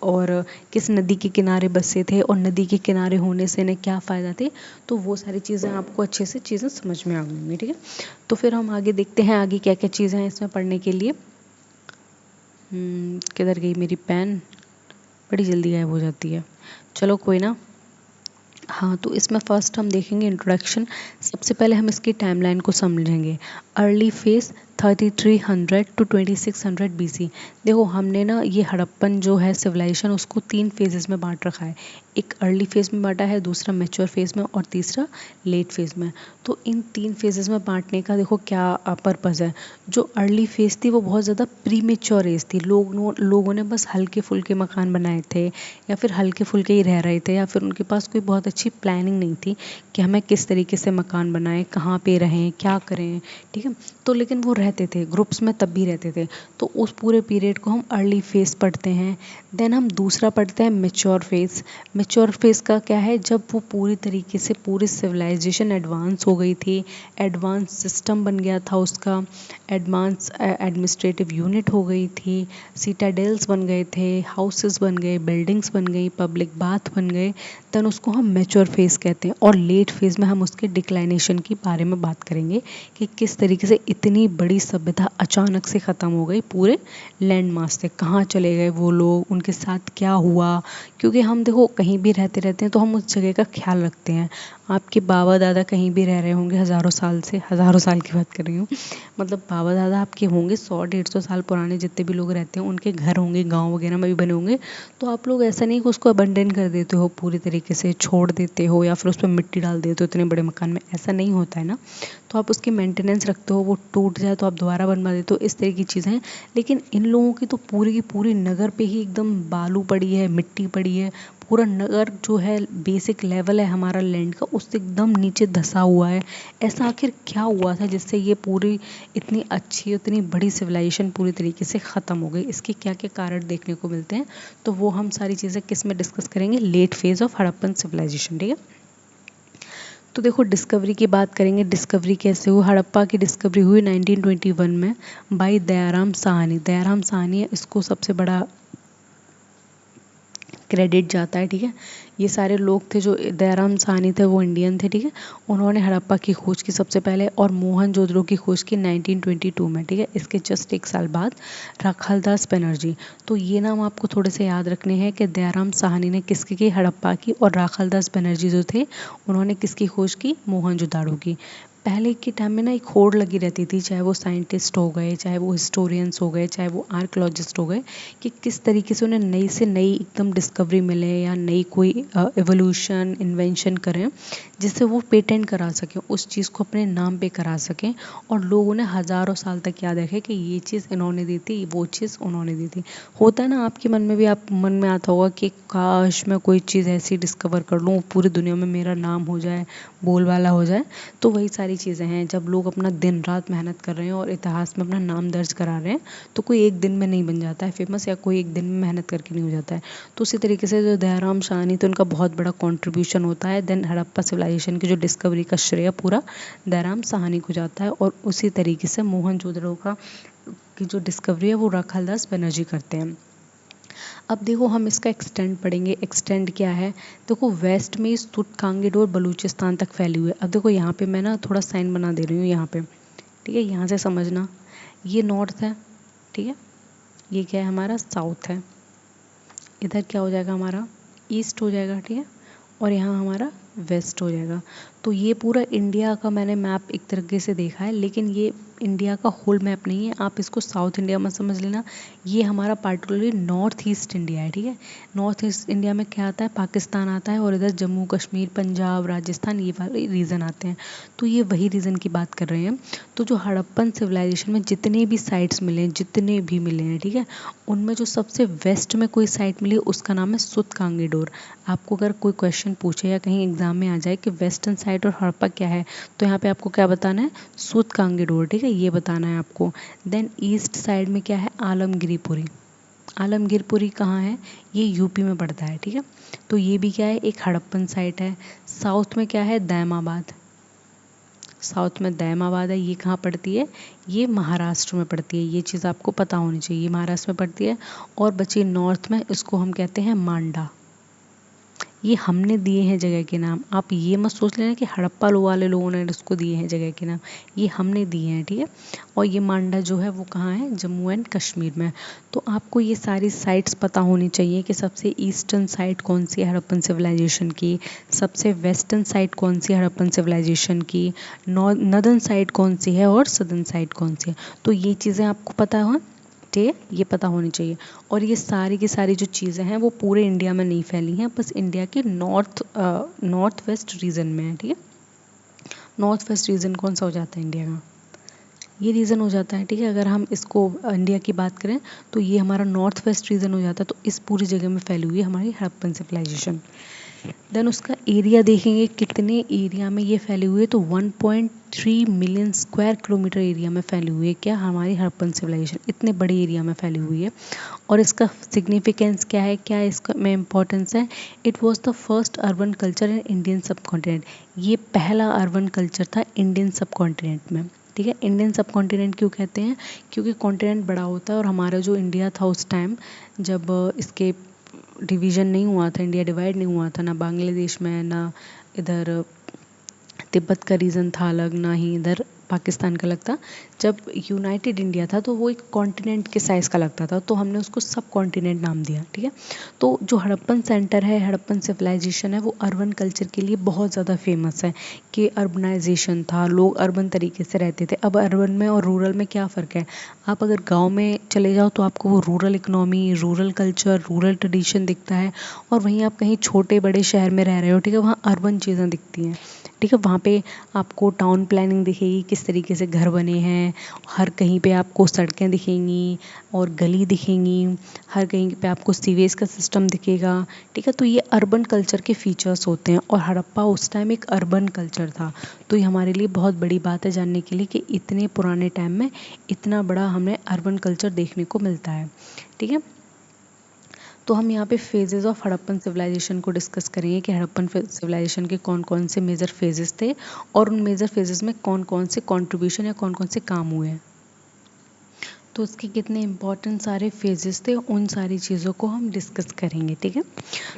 और किस नदी के किनारे बसे थे, और नदी के किनारे होने से इन्हें क्या फ़ायदा थे। तो वो सारी चीज़ें आपको अच्छे से चीज़ें समझ में आ गई होंगी। ठीक है, तो फिर हम आगे देखते हैं आगे क्या क्या चीज़ें हैं इसमें पढ़ने के लिए। किधर गई मेरी पेन, बड़ी जल्दी गायब हो जाती है। चलो कोई ना। हाँ, तो इसमें फर्स्ट हम देखेंगे इंट्रोडक्शन। सबसे पहले हम इसकी टाइमलाइन को समझेंगे। Early phase 3300 to 2600 BC। देखो, हमने ना ये हड़प्पन जो है सिविलाइजेशन, उसको 3 फेजेस में बांट रखा है। एक अर्ली फेज में बांटा है, दूसरा मैच्योर फेज में, और तीसरा लेट फेज में। तो इन 3 फेजेस में बांटने का देखो क्या पर्पज़ है। जो अर्ली फेज थी वो बहुत ज़्यादा प्रीमेच्योर एज थी। लोगों ने बस हल्के फुल्के मकान बनाए थे, या फिर हल्के फुल्के ही रह रहे थे, या फिर उनके पास कोई बहुत अच्छी प्लानिंग नहीं थी कि हमें किस तरीके से मकान बनाएं, कहाँ पे रहें, क्या करें। ठीक है, तो लेकिन वो रहते थे ग्रुप्स में, तब भी रहते थे। तो उस पूरे पीरियड को हम अर्ली फेज पढ़ते हैं। देन हम दूसरा पढ़ते हैं मैच्योर फेज। मैच्योर फेज का क्या है, जब वो पूरी तरीके से पूरी सिविलाइजेशन एडवांस हो गई थी, एडवांस सिस्टम बन गया था उसका, एडवांस एडमिनिस्ट्रेटिव यूनिट हो गई थी, सिटाडेल्स बन गए थे, हाउसेस बन गए, बिल्डिंग्स बन गई, पब्लिक बाथ बन गए, देन उसको हम मैच्योर फेज़ कहते हैं। और लेट फेज़ में हम उसके डिक्लाइनेशन के बारे में बात करेंगे कि किस तरीके से इतनी बड़ी सभ्यता अचानक से ख़त्म हो गई, पूरे लैंड मास से कहाँ चले गए वो लोग, उनके साथ क्या हुआ। क्योंकि हम देखो कहीं भी रहते रहते हैं तो हम उस जगह का ख्याल रखते हैं। आपके बाबा दादा कहीं भी रह रहे होंगे हज़ारों साल से, हज़ारों साल की बात कर रही हूँ, मतलब बाबा दादा आपके होंगे 100-150 साल पुराने, जितने भी लोग रहते हैं उनके घर होंगे, गांव वगैरह में भी बने होंगे। तो आप लोग ऐसा नहीं कि उसको अबंडन कर देते हो, पूरी तरीके से छोड़ देते हो, या फिर उस पर मिट्टी डाल देते हो इतने बड़े मकान में, ऐसा नहीं होता है ना। तो आप उसकी मेंटेनेंस रखते हो, वो टूट जाए तो आप दोबारा बनवा देते हो, इस तरह की चीज़ें हैं। लेकिन इन लोगों की तो पूरी की पूरी नगर पे ही एकदम बालू पड़ी है, मिट्टी पड़ी है, पूरा नगर जो है बेसिक लेवल है हमारा लैंड का, उससे एकदम नीचे धंसा हुआ है। ऐसा आखिर क्या हुआ था जिससे ये पूरी इतनी अच्छी, इतनी बड़ी सिविलाइजेशन पूरी तरीके से ख़त्म हो गई, इसके क्या क्या कारण देखने को मिलते हैं। तो वो हम सारी चीज़ें किस में डिस्कस करेंगे, late phase of Harappan civilisation. ठीक है, तो देखो डिस्कवरी की बात करेंगे, डिस्कवरी कैसे हुई। हड़प्पा की डिस्कवरी हुई 1921 में बाय दयाराम साहनी। दयाराम साहनी इसको सबसे बड़ा क्रेडिट जाता है, ठीक है। ये सारे लोग थे जो दयाराम साहनी थे, वो इंडियन थे, ठीक है। उन्होंने हड़प्पा की खोज की सबसे पहले और मोहनजोदड़ो की खोज की 1922 में, ठीक है। इसके जस्ट एक साल बाद राखालदास बनर्जी। तो ये नाम आपको थोड़े से याद रखने हैं कि दयाराम साहनी ने किसकी की, हड़प्पा की, और राखालदास बनर्जी जो थे उन्होंने किसकी खोज की, मोहनजोदड़ो की। पहले के टाइम में ना एक होड़ लगी रहती थी, चाहे वो साइंटिस्ट हो गए, चाहे वो हिस्टोरियंस हो गए, चाहे वो आर्कोलॉजिस्ट हो गए, कि किस तरीके से उन्हें नई से नई एकदम डिस्कवरी मिले या नई कोई एवोल्यूशन इन्वेंशन करें जिससे वो पेटेंट करा सकें, उस चीज़ को अपने नाम पे करा सकें और लोग उन्हें हज़ारों साल तक याद रखें कि ये चीज़ इन्होंने दी थी, वो चीज़ उन्होंने दी थी। होता है ना आपके मन में भी, आप मन में आता होगा कि काश मैं कोई चीज़ ऐसी डिस्कवर कर लूँ पूरी दुनिया में मेरा नाम हो जाए, बोलबाला हो जाए। तो वही सारी चीज़ें हैं, जब लोग अपना दिन रात मेहनत कर रहे हैं और इतिहास में अपना नाम दर्ज करा रहे हैं, तो कोई एक दिन में नहीं बन जाता है फेमस, या कोई एक दिन में मेहनत करके नहीं हो जाता है। तो उसी तरीके से जो दयाराम साहनी थे उनका बहुत बड़ा कंट्रीब्यूशन होता है। देन हड़प्पा सिविलाइजेशन की जो डिस्कवरी का श्रेय पूरा दयाराम साहनी को जाता है, और उसी तरीके से मोहनजोदड़ो की जो डिस्कवरी है वो राखालदास बनर्जी करते हैं। अब देखो हम इसका एक्सटेंड पढ़ेंगे। एक्सटेंड क्या है, देखो वेस्ट में सुट कांगेर और बलूचिस्तान तक फैली हुई है। अब देखो यहाँ पे मैं ना थोड़ा साइन बना दे रही हूँ यहाँ पे, ठीक है। यहाँ से समझना, ये नॉर्थ है, ठीक है, ये क्या है हमारा साउथ है, इधर क्या हो जाएगा हमारा ईस्ट हो जाएगा, ठीक है, और यहाँ हमारा वेस्ट हो जाएगा। तो ये पूरा इंडिया का मैंने मैप एक तरीके से देखा है, लेकिन ये इंडिया का होल मैप नहीं है, आप इसको साउथ इंडिया में समझ लेना। ये हमारा पार्टिकुलरली नॉर्थ ईस्ट इंडिया है, ठीक है। नॉर्थ ईस्ट इंडिया में क्या आता है, पाकिस्तान आता है, और इधर जम्मू कश्मीर, पंजाब, राजस्थान, ये वाले रीजन आते हैं। तो ये वही रीजन की बात कर रहे हैं। तो जो हड़प्पन सिविलाइजेशन में जितने भी साइट्स मिले हैं, जितने भी मिले हैं, ठीक है, उनमें जो सबसे वेस्ट में कोई साइट मिली उसका नाम है सुत कांगेडोर। आपको अगर कोई क्वेश्चन पूछे या कहीं एग्जाम में आ जाए कि वेस्टर्न साइड और हड़प्पा क्या है, तो यहाँ पे आपको क्या बताना है, सुत कांगेडोर, ठीक है, ये बताना है आपको। देन ईस्ट साइड में क्या है, आलमगीरपुरी। आलमगीरपुरी कहाँ है, ये यूपी में पड़ता है, ठीक है। तो ये भी क्या है, एक हड़प्पन साइट है। साउथ में क्या है, दैमाबाद। साउथ में दैमाबाद है, ये कहाँ पड़ती है, ये महाराष्ट्र में पड़ती है। ये चीज़ आपको पता होनी चाहिए, ये महाराष्ट्र में पड़ती है। और बची नॉर्थ में, इसको हम कहते हैं मांडा। ये हमने दिए हैं जगह के नाम, आप ये मत सोच लेना कि हड़प्पा वाले लोगों ने इसको दिए हैं जगह के नाम, ये हमने दिए हैं, ठीक है। और ये मांडा जो है वो कहाँ है, जम्मू एंड कश्मीर में। तो आपको ये सारी साइट्स पता होनी चाहिए कि सबसे ईस्टर्न साइट कौन सी है हड़प्पन सिविलाइजेशन की, सबसे वेस्टर्न साइट कौन सी है हड़प्पन सिविलाइजेशन की, नॉर्दर्न साइट कौन सी है और सदर्न साइट कौन सी है। तो ये चीज़ें आपको पता हो, ठीक है, ये पता होनी चाहिए। और ये सारी की सारी जो चीज़ें हैं वो पूरे इंडिया में नहीं फैली हैं, बस इंडिया के नॉर्थ वेस्ट रीजन में है, ठीक है। नॉर्थ वेस्ट रीजन कौन सा हो जाता है इंडिया का, ये रीजन हो जाता है, ठीक है। अगर हम इसको इंडिया की बात करें तो ये हमारा नॉर्थ वेस्ट रीजन हो जाता है। तो इस पूरी जगह में फैली हुई है हमारी हड़प्पन सिविलाइजेशन। देन उसका एरिया देखेंगे, कितने एरिया में ये फैली हुई है, तो 1.3 मिलियन स्क्वायर किलोमीटर एरिया में फैली हुई है क्या, हमारी हड़प्पन सिविलाइजेशन इतने बड़े एरिया में फैली हुई है। और इसका सिग्निफिकेंस क्या है, क्या इसका में इम्पोर्टेंस है, it was the first urban culture in Indian सब कॉन्टिनेंट। ये पहला अर्बन कल्चर था इंडियन सब कॉन्टिनेंट में, ठीक है। इंडियन सब कॉन्टिनेंट क्यों कहते हैं, क्योंकि कॉन्टिनेंट बड़ा होता है, और हमारा जो इंडिया था उस टाइम जब इसके डिवीज़न नहीं हुआ था, इंडिया डिवाइड नहीं हुआ था, ना बांग्लादेश में, ना इधर तिब्बत का रीजन था अलग, ना ही इधर पाकिस्तान का अलग था। जब यूनाइटेड इंडिया था तो वो एक कॉन्टिनेंट के साइज़ का लगता था, तो हमने उसको सब कॉन्टिनेंट नाम दिया, ठीक है। तो जो हड़प्पन सेंटर है, हड़प्पन सिविलाइजेशन है, वो अर्बन कल्चर के लिए बहुत ज़्यादा फेमस है कि अर्बनाइजेशन था, लोग अर्बन तरीके से रहते थे। अब अर्बन में और रूरल में क्या फ़र्क है, आप अगर गाँव में चले जाओ तो आपको वो rural economy, rural culture, rural tradition दिखता है, और वहीं आप कहीं छोटे बड़े शहर में रह रहे हो, ठीक है, वहाँ अर्बन चीज़ें दिखती हैं, ठीक है। वहाँ पे आपको टाउन प्लानिंग दिखेगी, किस तरीके से घर बने हैं, हर कहीं पे आपको सड़कें दिखेंगी और गली दिखेंगी, हर कहीं पे आपको सीवेज का सिस्टम दिखेगा, ठीक है। तो ये अर्बन कल्चर के फीचर्स होते हैं, और हड़प्पा उस टाइम एक अर्बन कल्चर था। तो ये हमारे लिए बहुत बड़ी बात है जानने के लिए कि इतने पुराने टाइम में इतना बड़ा हमें अर्बन कल्चर देखने को मिलता है, ठीक है। तो हम यहाँ पे फेजेस ऑफ हड़प्पन सिविलाइजेशन को डिस्कस करेंगे कि हड़प्पन सिविलाइजेशन के कौन कौन से मेजर फेजेस थे और उन मेजर फेजेस में कौन कौन से कंट्रीब्यूशन या कौन कौन से काम हुए हैं। तो उसके कितने इंपॉर्टेंट सारे फेजेस थे, उन सारी चीज़ों को हम डिस्कस करेंगे, ठीक है।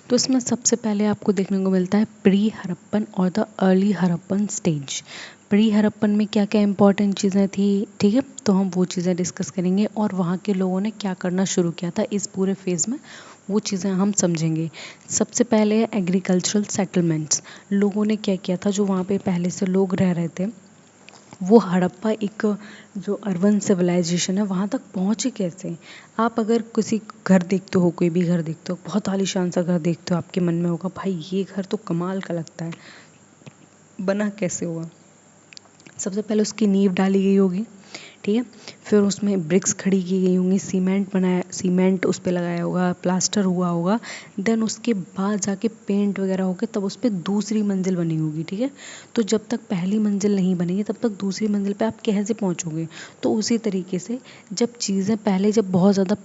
तो इसमें सबसे पहले आपको देखने को मिलता है प्री हड़प्पन और the early Harappan stage. Pre Harappan में क्या क्या इंपॉर्टेंट चीज़ें थी, ठीक है, तो हम वो चीज़ें डिस्कस करेंगे और वहाँ के लोगों ने क्या करना शुरू किया था इस पूरे फेज़ में, वो चीज़ें हम समझेंगे। सबसे पहले है एग्रीकल्चरल सेटलमेंट्स। लोगों ने क्या किया था, जो वहाँ पे पहले से लोग रह रहे थे, वो हड़प्पा एक जो अर्बन सिविलाइजेशन है वहाँ तक पहुँचे कैसे। आप अगर किसी घर देखते हो, कोई भी घर देखते हो, बहुत आलीशान सा घर देखते हो, आपके मन में होगा भाई ये घर तो कमाल का लगता है, बना कैसे होगा। सबसे पहले उसकी नींव डाली गई होगी, ठीक है, फिर उसमें ब्रिक्स खड़ी की गई होंगी, सीमेंट उस पर लगाया होगा, प्लास्टर हुआ होगा, देन उसके बाद जाके पेंट वगैरह होके तब उस पर दूसरी मंजिल बनी होगी, ठीक है। तो जब तक पहली मंजिल नहीं बनेगी तब तक दूसरी मंजिल पे आप कैसे पहुंचोगे। तो उसी तरीके से जब चीज़ें पहले जब बहुत ज़्यादा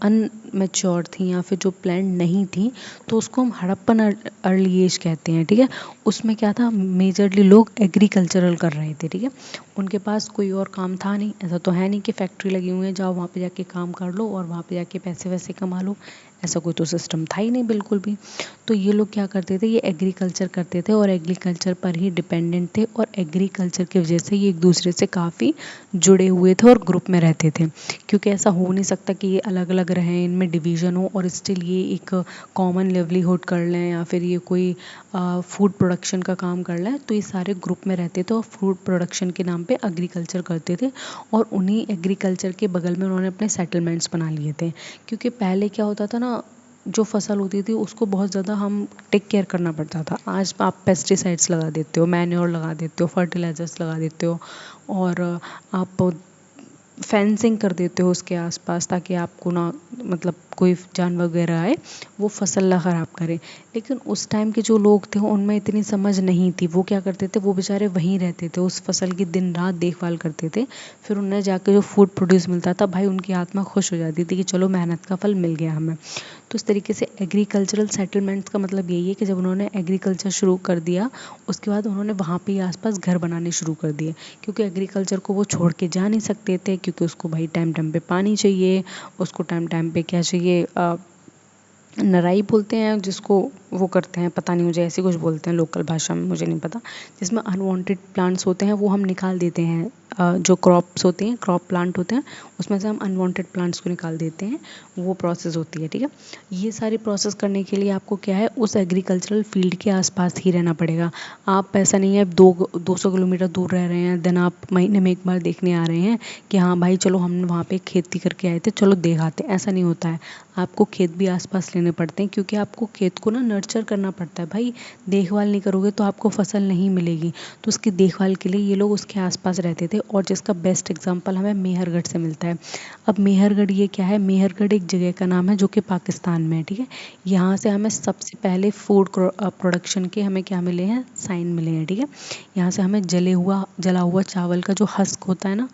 अनमेच्योर थी या फिर जो प्लान नहीं थी, तो उसको हम हड़प्पन अर्ली एज कहते हैं, ठीक है। उसमें क्या था, मेजरली लोग एग्रीकल्चरल कर रहे थे, ठीक है। उनके पास कोई और काम था नहीं, ऐसा तो है नहीं कि फैक्ट्री लगी हुई है जाओ वहाँ पे जाके काम कर लो और वहाँ पे जाके पैसे वैसे कमा लो, ऐसा कोई तो सिस्टम था ही नहीं बिल्कुल भी। तो ये लोग क्या करते थे, ये एग्रीकल्चर करते थे और एग्रीकल्चर पर ही डिपेंडेंट थे और एग्रीकल्चर की वजह से ये एक दूसरे से काफ़ी जुड़े हुए थे और ग्रुप में रहते थे, क्योंकि ऐसा हो नहीं सकता कि ये अलग अलग रहें, इनमें डिवीज़न हो और स्टिल ये एक कॉमन लिवलीहुड कर लें या फिर ये कोई फूड प्रोडक्शन का काम कर लें। तो ये सारे ग्रुप में रहते थे और फूड प्रोडक्शन के नाम पे एग्रीकल्चर करते थे और उन्हीं एग्रीकल्चर के बगल में उन्होंने अपने सेटलमेंट्स बना लिए थे। क्योंकि पहले क्या होता था ना, जो फसल होती थी उसको बहुत ज़्यादा हम टेक केयर करना पड़ता था। आज आप पेस्टिसाइड्स लगा देते हो, मैन्योर लगा देते हो, फर्टिलाइजर्स लगा देते हो और आप फेंसिंग कर देते हो उसके आसपास, ताकि आपको ना मतलब कोई जानवर वगैरह आए वो फसल ना ख़राब करे। लेकिन उस टाइम के जो लोग थे उनमें इतनी समझ नहीं थी, वो क्या करते थे, वो बेचारे वहीं रहते थे, उस फसल की दिन रात देखभाल करते थे, फिर उन्हें जाके जो फूड प्रोड्यूस मिलता था भाई उनकी आत्मा खुश हो जाती थी कि चलो मेहनत का फल मिल गया हमें। तो इस तरीके से एग्रीकल्चरल सेटलमेंट्स का मतलब यही है कि जब उन्होंने एग्रीकल्चर शुरू कर दिया उसके बाद उन्होंने वहाँ पे आसपास घर बनाने शुरू कर दिए, क्योंकि एग्रीकल्चर को वो छोड़ के जा नहीं सकते थे, क्योंकि उसको भाई टाइम टाइम पे पानी चाहिए, उसको टाइम टाइम पे क्या चाहिए, नराई बोलते हैं जिसको वो करते हैं, पता नहीं मुझे ऐसे कुछ बोलते हैं लोकल भाषा में, मुझे नहीं पता, जिसमें अनवांटेड प्लांट्स होते हैं वो हम निकाल देते हैं। जो क्रॉप्स होते हैं, क्रॉप प्लांट होते हैं, उसमें से हम अनवांटेड प्लांट्स को निकाल देते हैं, वो प्रोसेस होती है, ठीक है। ये सारी प्रोसेस करने के लिए आपको क्या है, उस एग्रीकल्चरल फील्ड के आसपास ही रहना पड़ेगा। आप ऐसा नहीं है 200 किलोमीटर दूर रह रहे हैं, देन आप महीने में एक बार देखने आ रहे हैं कि हाँ भाई चलो हम वहाँ पे खेती करके आए थे, चलो देख आते हैं, ऐसा नहीं होता है। आपको खेत भी आसपास लेने पड़ते हैं, क्योंकि आपको खेत को ना नर्चर करना पड़ता है भाई, देखभाल नहीं करोगे तो आपको फसल नहीं मिलेगी। तो उसकी देखभाल के लिए ये लोग उसके आसपास रहते थे और जिसका बेस्ट एग्जांपल हमें मेहरगढ़ से मिलता है। अब मेहरगढ़ ये क्या है, मेहरगढ़ एक जगह का नाम है जो कि पाकिस्तान में है, ठीक है। यहाँ से हमें सबसे पहले फूड प्रोडक्शन के हमें क्या मिले हैं, साइन मिले हैं, ठीक है। यहाँ से हमें जला हुआ चावल का जो हस्क होता है ना,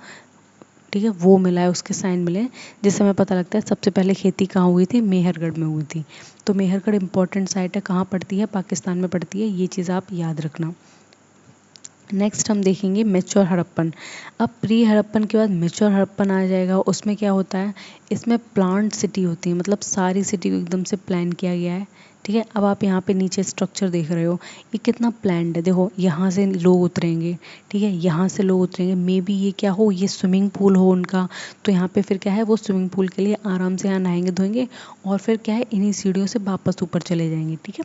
ठीक है, वो मिला है, उसके साइन मिले हैं, जिससे हमें पता लगता है सबसे पहले खेती कहाँ हुई थी, मेहरगढ़ में हुई थी। तो मेहरगढ़ इंपॉर्टेंट साइट है, कहाँ पड़ती है, पाकिस्तान में पड़ती है, ये चीज़ आप याद रखना। नेक्स्ट हम देखेंगे मेच्योर हड़प्पन। अब प्री हड़प्पन के बाद मेच्योर हड़प्पन आ जाएगा। उसमें क्या होता है, इसमें प्लांट सिटी होती है, मतलब सारी सिटी को एकदम से प्लान किया गया है, ठीक है। अब आप यहाँ पे नीचे स्ट्रक्चर देख रहे हो, ये कितना प्लान्ड है, देखो यहाँ से लोग उतरेंगे, ठीक है, यहाँ से लोग उतरेंगे, मे बी ये क्या हो, ये स्विमिंग पूल हो उनका, तो यहाँ पे फिर क्या है, वो स्विमिंग पूल के लिए आराम से यहाँ नहाएंगे धोएंगे और फिर क्या है, इन्हीं सीढ़ियों से वापस ऊपर चले जाएंगे, ठीक है।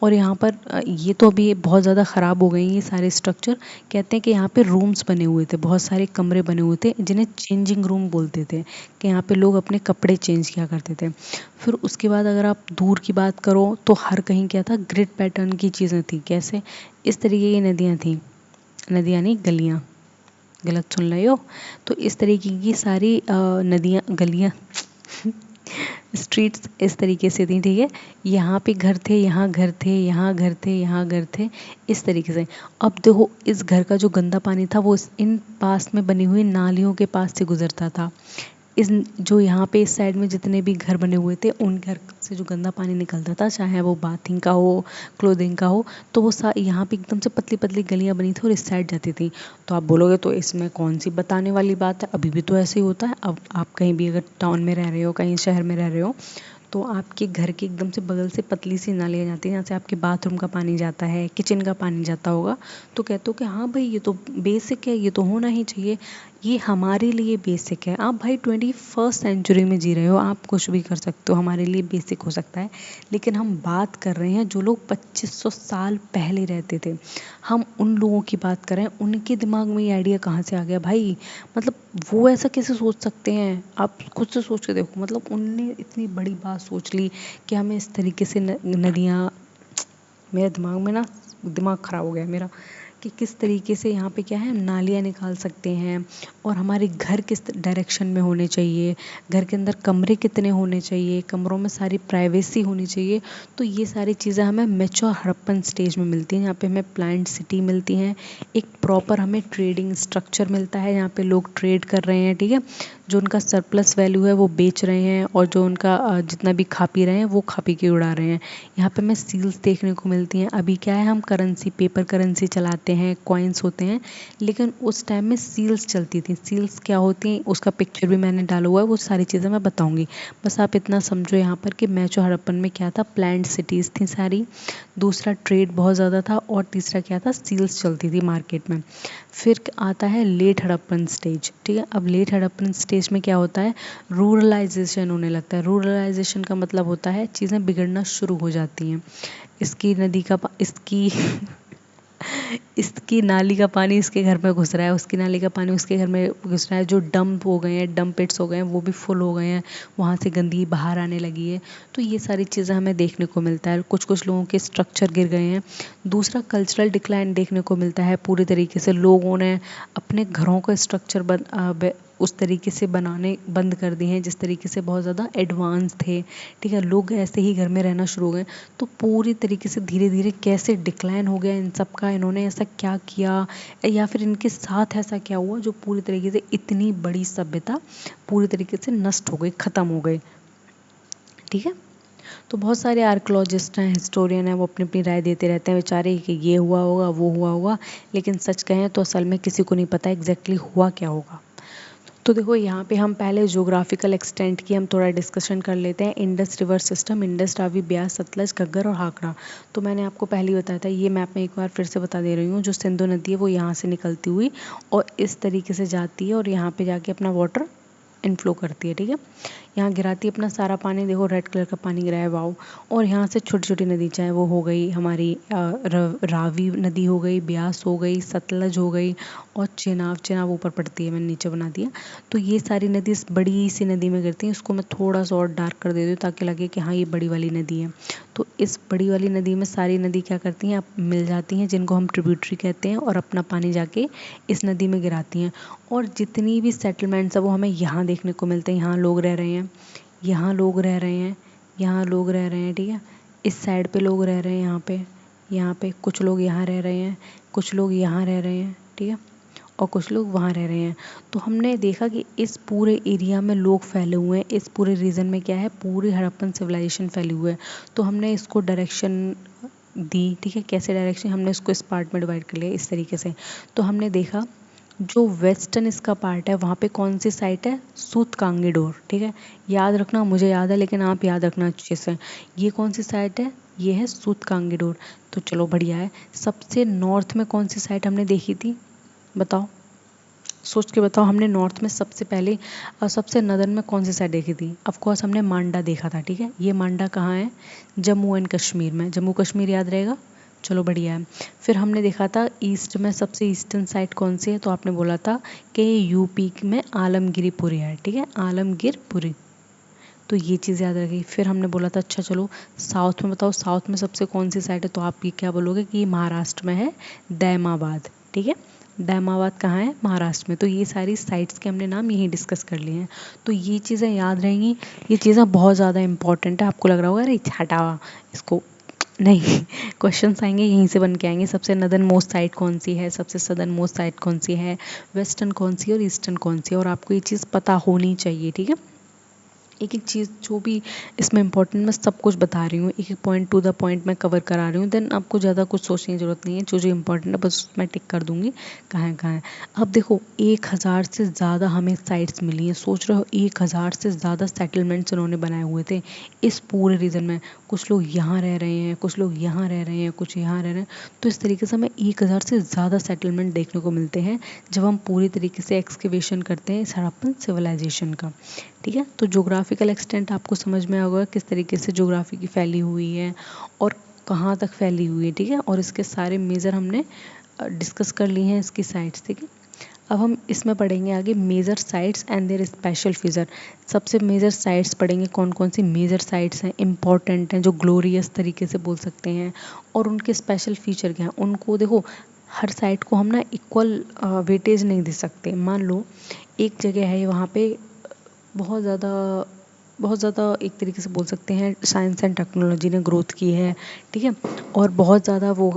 और यहाँ पर ये तो अभी बहुत ज़्यादा ख़राब हो गई ये सारे स्ट्रक्चर। कहते हैं कि यहाँ पे रूम्स बने हुए थे, बहुत सारे कमरे बने हुए थे, जिन्हें चेंजिंग रूम बोलते थे, कि यहाँ पे लोग अपने कपड़े चेंज किया करते थे। फिर उसके बाद अगर आप दूर की बात करो तो हर कहीं क्या था, ग्रिड पैटर्न की चीज़ें थी। कैसे, इस तरीके की नदियाँ थीं, नदियाँ नहीं गलियाँ, गलत सुन रहे हो। तो इस तरीके की सारी नदियाँ गलियाँ स्ट्रीट्स इस तरीके से थी, ठीक है। यहाँ पे घर थे, यहाँ घर थे, यहाँ घर थे, यहाँ घर थे, इस तरीके से। अब देखो इस घर का जो गंदा पानी था वो इन पास में बनी हुई नालियों के पास से गुजरता था। इस जो यहाँ पे इस साइड में जितने भी घर बने हुए थे उन घर से जो गंदा पानी निकलता था, चाहे वो बाथिंग का हो, क्लोथिंग का हो, तो वो यहाँ पे एकदम से पतली पतली गलियाँ बनी थी और इस साइड जाती थी। तो आप बोलोगे तो इसमें कौन सी बताने वाली बात है, अभी भी तो ऐसे ही होता है। अब आप कहीं भी अगर टाउन में रह रहे हो, कहीं शहर में रह रहे हो, तो आपके घर के एकदम से बगल से पतली सी नालियाँ जाती हैं, जहाँ से आपके बाथरूम का पानी जाता है, किचन का पानी जाता होगा। तो कहते हो कि हाँ भाई ये तो बेसिक है, ये तो होना ही चाहिए। ये हमारे लिए बेसिक है। आप भाई 21st सेंचुरी में जी रहे हो, आप कुछ भी कर सकते हो, हमारे लिए बेसिक हो सकता है। लेकिन हम बात कर रहे हैं जो लोग 2500 साल पहले रहते थे, हम उन लोगों की बात कर रहे हैं। उनके दिमाग में ये आइडिया कहाँ से आ गया भाई? मतलब वो ऐसा कैसे सोच सकते हैं? आप खुद से सोच के देखो। मतलब उनने इतनी बड़ी बात सोच ली कि हमें इस तरीके से नदियाँ, मेरे दिमाग में ना दिमाग ख़राब हो गया मेरा, कि किस तरीके से यहाँ पे क्या है, नालियाँ निकाल सकते हैं, और हमारे घर किस डायरेक्शन में होने चाहिए, घर के अंदर कमरे कितने होने चाहिए, कमरों में सारी प्राइवेसी होनी चाहिए। तो ये सारी चीज़ें हमें मैच्योर हड़प्पन स्टेज में मिलती हैं, यहाँ पे हमें प्लान्ड सिटी मिलती हैं, एक प्रॉपर हमें ट्रेडिंग स्ट्रक्चर मिलता है, यहाँ पे लोग ट्रेड कर रहे हैं, ठीक है। जो उनका सरप्लस वैल्यू है वो बेच रहे हैं, और जो उनका जितना भी खा पी रहे हैं वो खा पी के उड़ा रहे हैं। यहाँ पे हमें सील्स देखने को मिलती हैं। अभी क्या है, हम करेंसी, पेपर करेंसी चलाते हैं, कॉइन्स होते हैं, लेकिन उस टाइम में सील्स चलती थी। सील्स क्या होती हैं उसका पिक्चर भी मैंने डाला हुआ है, वो सारी चीज़ें मैं बताऊंगी। बस आप इतना समझो यहाँ पर कि मैचो हड़प्पन में क्या था, प्लान्ड सिटीज़ थी सारी, दूसरा ट्रेड बहुत ज़्यादा था, और तीसरा क्या था, सील्स चलती थी मार्केट में। फिर आता है लेट हड़प्पन स्टेज, ठीक है। अब लेट हड़प्पन स्टेज में क्या होता है, रूरलाइजेशन होने लगता है। रूरलाइजेशन का मतलब होता है चीज़ें बिगड़ना शुरू हो जाती हैं। इसकी नदी का इसकी इसकी नाली का पानी इसके घर में घुस रहा है, उसकी नाली का पानी उसके घर में घुस रहा है, जो डंप हो गए हैं, डंप पिट्स हो गए हैं, वो भी फुल हो गए हैं, वहाँ से गंदगी बाहर आने लगी है। तो ये सारी चीज़ें हमें देखने को मिलता है। कुछ कुछ लोगों के स्ट्रक्चर गिर गए हैं। दूसरा कल्चरल डिक्लाइन देखने को मिलता है। पूरी तरीके से लोगों ने अपने घरों का स्ट्रक्चर उस तरीके से बनाने बंद कर दिए हैं जिस तरीके से बहुत ज़्यादा एडवांस थे, ठीक है। लोग ऐसे ही घर में रहना शुरू हो गए। तो पूरी तरीके से धीरे धीरे कैसे डिक्लाइन हो गया इन सब का, इन्होंने ऐसा क्या किया, या फिर इनके साथ ऐसा क्या हुआ जो पूरी तरीके से इतनी बड़ी सभ्यता पूरी तरीके से नष्ट हो गई, ख़त्म हो गई, ठीक है। तो बहुत सारे आर्कोलॉजिस्ट हैं, हिस्टोरियन हैं, वो अपनी अपनी राय देते रहते हैं बेचारे कि ये हुआ होगा, वो हुआ होगा, लेकिन सच कहें तो असल में किसी को नहीं पता एग्जैक्टली हुआ क्या होगा। तो देखो यहाँ पे हम पहले ज्योग्राफिकल एक्सटेंट की हम थोड़ा डिस्कशन कर लेते हैं। Indus river system, Indus, Ravi, Beas, Sutlej, Ghaggar और हाकड़ा। तो मैंने आपको पहले ही बताया था, ये मैप में एक बार फिर से बता दे रही हूँ। जो सिंधु नदी है वो यहाँ से निकलती हुई और इस तरीके से जाती है और यहाँ पे जाके अपना वाटर इनफ्लो करती है, ठीक है। यहाँ गिराती है अपना सारा पानी, देखो रेड कलर का पानी गिरा है, वाओ। और यहाँ से छोटी छोटी नदी, चाहे वो हो गई हमारी रावी नदी हो गई, ब्यास हो गई, सतलज हो गई, और चेनाब, चेनाब ऊपर पड़ती है, मैंने नीचे बना दिया। तो ये सारी नदी इस बड़ी सी नदी में गिरती हैं। इसको मैं थोड़ा सा और डार्क कर देती हूँ ताकि लगे कि हाँ ये बड़ी वाली नदी है। तो इस बड़ी वाली नदी में सारी नदी क्या करती हैं, मिल जाती हैं, जिनको हम ट्रिब्यूटरी कहते हैं, और अपना पानी जाके इस नदी में गिराती हैं। और जितनी भी सेटलमेंट्स है वो हमें यहाँ देखने को मिलते हैं। यहाँ लोग रह रहे हैं, यहाँ लोग रह रहे हैं, यहाँ लोग रह रहे हैं, ठीक है। इस साइड पे लोग रह रहे हैं, यहाँ पे कुछ लोग यहाँ रह रहे हैं, कुछ लोग यहाँ रह रहे हैं, ठीक है, और कुछ लोग वहाँ रह रहे हैं। तो हमने देखा कि इस पूरे एरिया में लोग फैले हुए हैं। इस पूरे रीजन में क्या है, पूरी हड़प्पन सिविलाइजेशन फैली हुई है। तो हमने इसको डायरेक्शन दी, ठीक है। कैसे डायरेक्शन, हमने इसको इस पार्ट में डिवाइड कर लिया इस तरीके से। तो हमने देखा जो वेस्टर्न इसका पार्ट है वहाँ पे कौन सी साइट है, सूतकांगीडोर, ठीक है। याद रखना, मुझे याद है लेकिन आप याद रखना अच्छे से। ये कौन सी साइट है, ये है सूतकांगीडोर। तो चलो बढ़िया है। सबसे नॉर्थ में कौन सी साइट हमने देखी थी, बताओ, सोच के बताओ। हमने नॉर्थ में सबसे पहले और सबसे नदर्न में कौन सी साइड देखी थी? ऑफ कोर्स हमने मांडा देखा था, ठीक है। ये मांडा कहाँ है, जम्मू एंड कश्मीर में, जम्मू कश्मीर याद रहेगा, चलो बढ़िया है। फिर हमने देखा था ईस्ट में सबसे ईस्टर्न साइड कौन सी है, तो आपने बोला था कि यूपी में आलमगिरपुरी है, ठीक है, आलमगिरपुरी। तो ये चीज़ याद रखी। फिर हमने बोला था अच्छा चलो साउथ में बताओ, साउथ में सबसे कौन सी साइड है, तो आप ये क्या बोलोगे कि महाराष्ट्र में है, दैमाबाद, ठीक है। दैमाबाद कहाँ है, महाराष्ट्र में। तो ये सारी साइट्स के हमने नाम यहीं डिस्कस कर लिए हैं। तो ये चीज़ें याद रहेंगी, ये चीज़ें बहुत ज़्यादा इंपॉर्टेंट है। आपको लग रहा होगा अरे हटावा इसको, नहीं, क्वेश्चंस आएंगे यहीं से बन के आएंगे। सबसे नदर्न मोस्ट साइड कौन सी है, सबसे सदर्न मोस्ट साइड कौन सी है, वेस्टर्न कौन सी है और ईस्टर्न कौन सी है, और आपको ये चीज़ पता होनी चाहिए, ठीक है। एक एक चीज़ जो भी इसमें इंपॉर्टेंट, मैं सब कुछ बता रही हूँ, एक एक पॉइंट टू द पॉइंट मैं कवर करा रही हूँ। देन आपको ज़्यादा कुछ सोचने की ज़रूरत नहीं है, जो जो इंपॉर्टेंट है बस मैं टिक कर दूँगी कहाँ है कहाँ है। अब देखो 1000 से ज़्यादा हमें साइट्स मिली हैं। सोच रहे हो 1000 से ज़्यादा सेटलमेंट्स उन्होंने बनाए हुए थे इस पूरे रीजन में। कुछ लोग यहाँ रह रहे हैं, कुछ लोग यहाँ रह रहे हैं, कुछ यहाँ रह रहे हैं। तो इस तरीके से हमें 1000 से ज़्यादा सेटलमेंट देखने को मिलते हैं जब हम पूरी तरीके से एक्सकेवेशन करते हैं इस हड़प्पन सिविलाइजेशन का, ठीक है। तो ज्योग्राफिकल एक्सटेंट आपको समझ में आएगा किस तरीके से ज्योग्राफी की फैली हुई है और कहाँ तक फैली हुई है, ठीक है। और इसके सारे मेजर हमने डिस्कस कर लिए हैं इसकी साइट्स, ठीक है। अब हम इसमें पढ़ेंगे आगे major sites and their special feature. सबसे मेजर साइट्स पढ़ेंगे, कौन कौन सी मेजर साइट्स हैं, इंपॉर्टेंट हैं, जो ग्लोरियस तरीके से बोल सकते हैं, और उनके स्पेशल फीचर क्या हैं। उनको देखो, हर साइट को हम ना इक्वल वेटेज नहीं दे सकते। मान लो एक जगह है, वहाँ पे बहुत ज़्यादा एक तरीके से बोल सकते हैं साइंस एंड टेक्नोलॉजी ने ग्रोथ की है, ठीक है। और बहुत ज़्यादा वो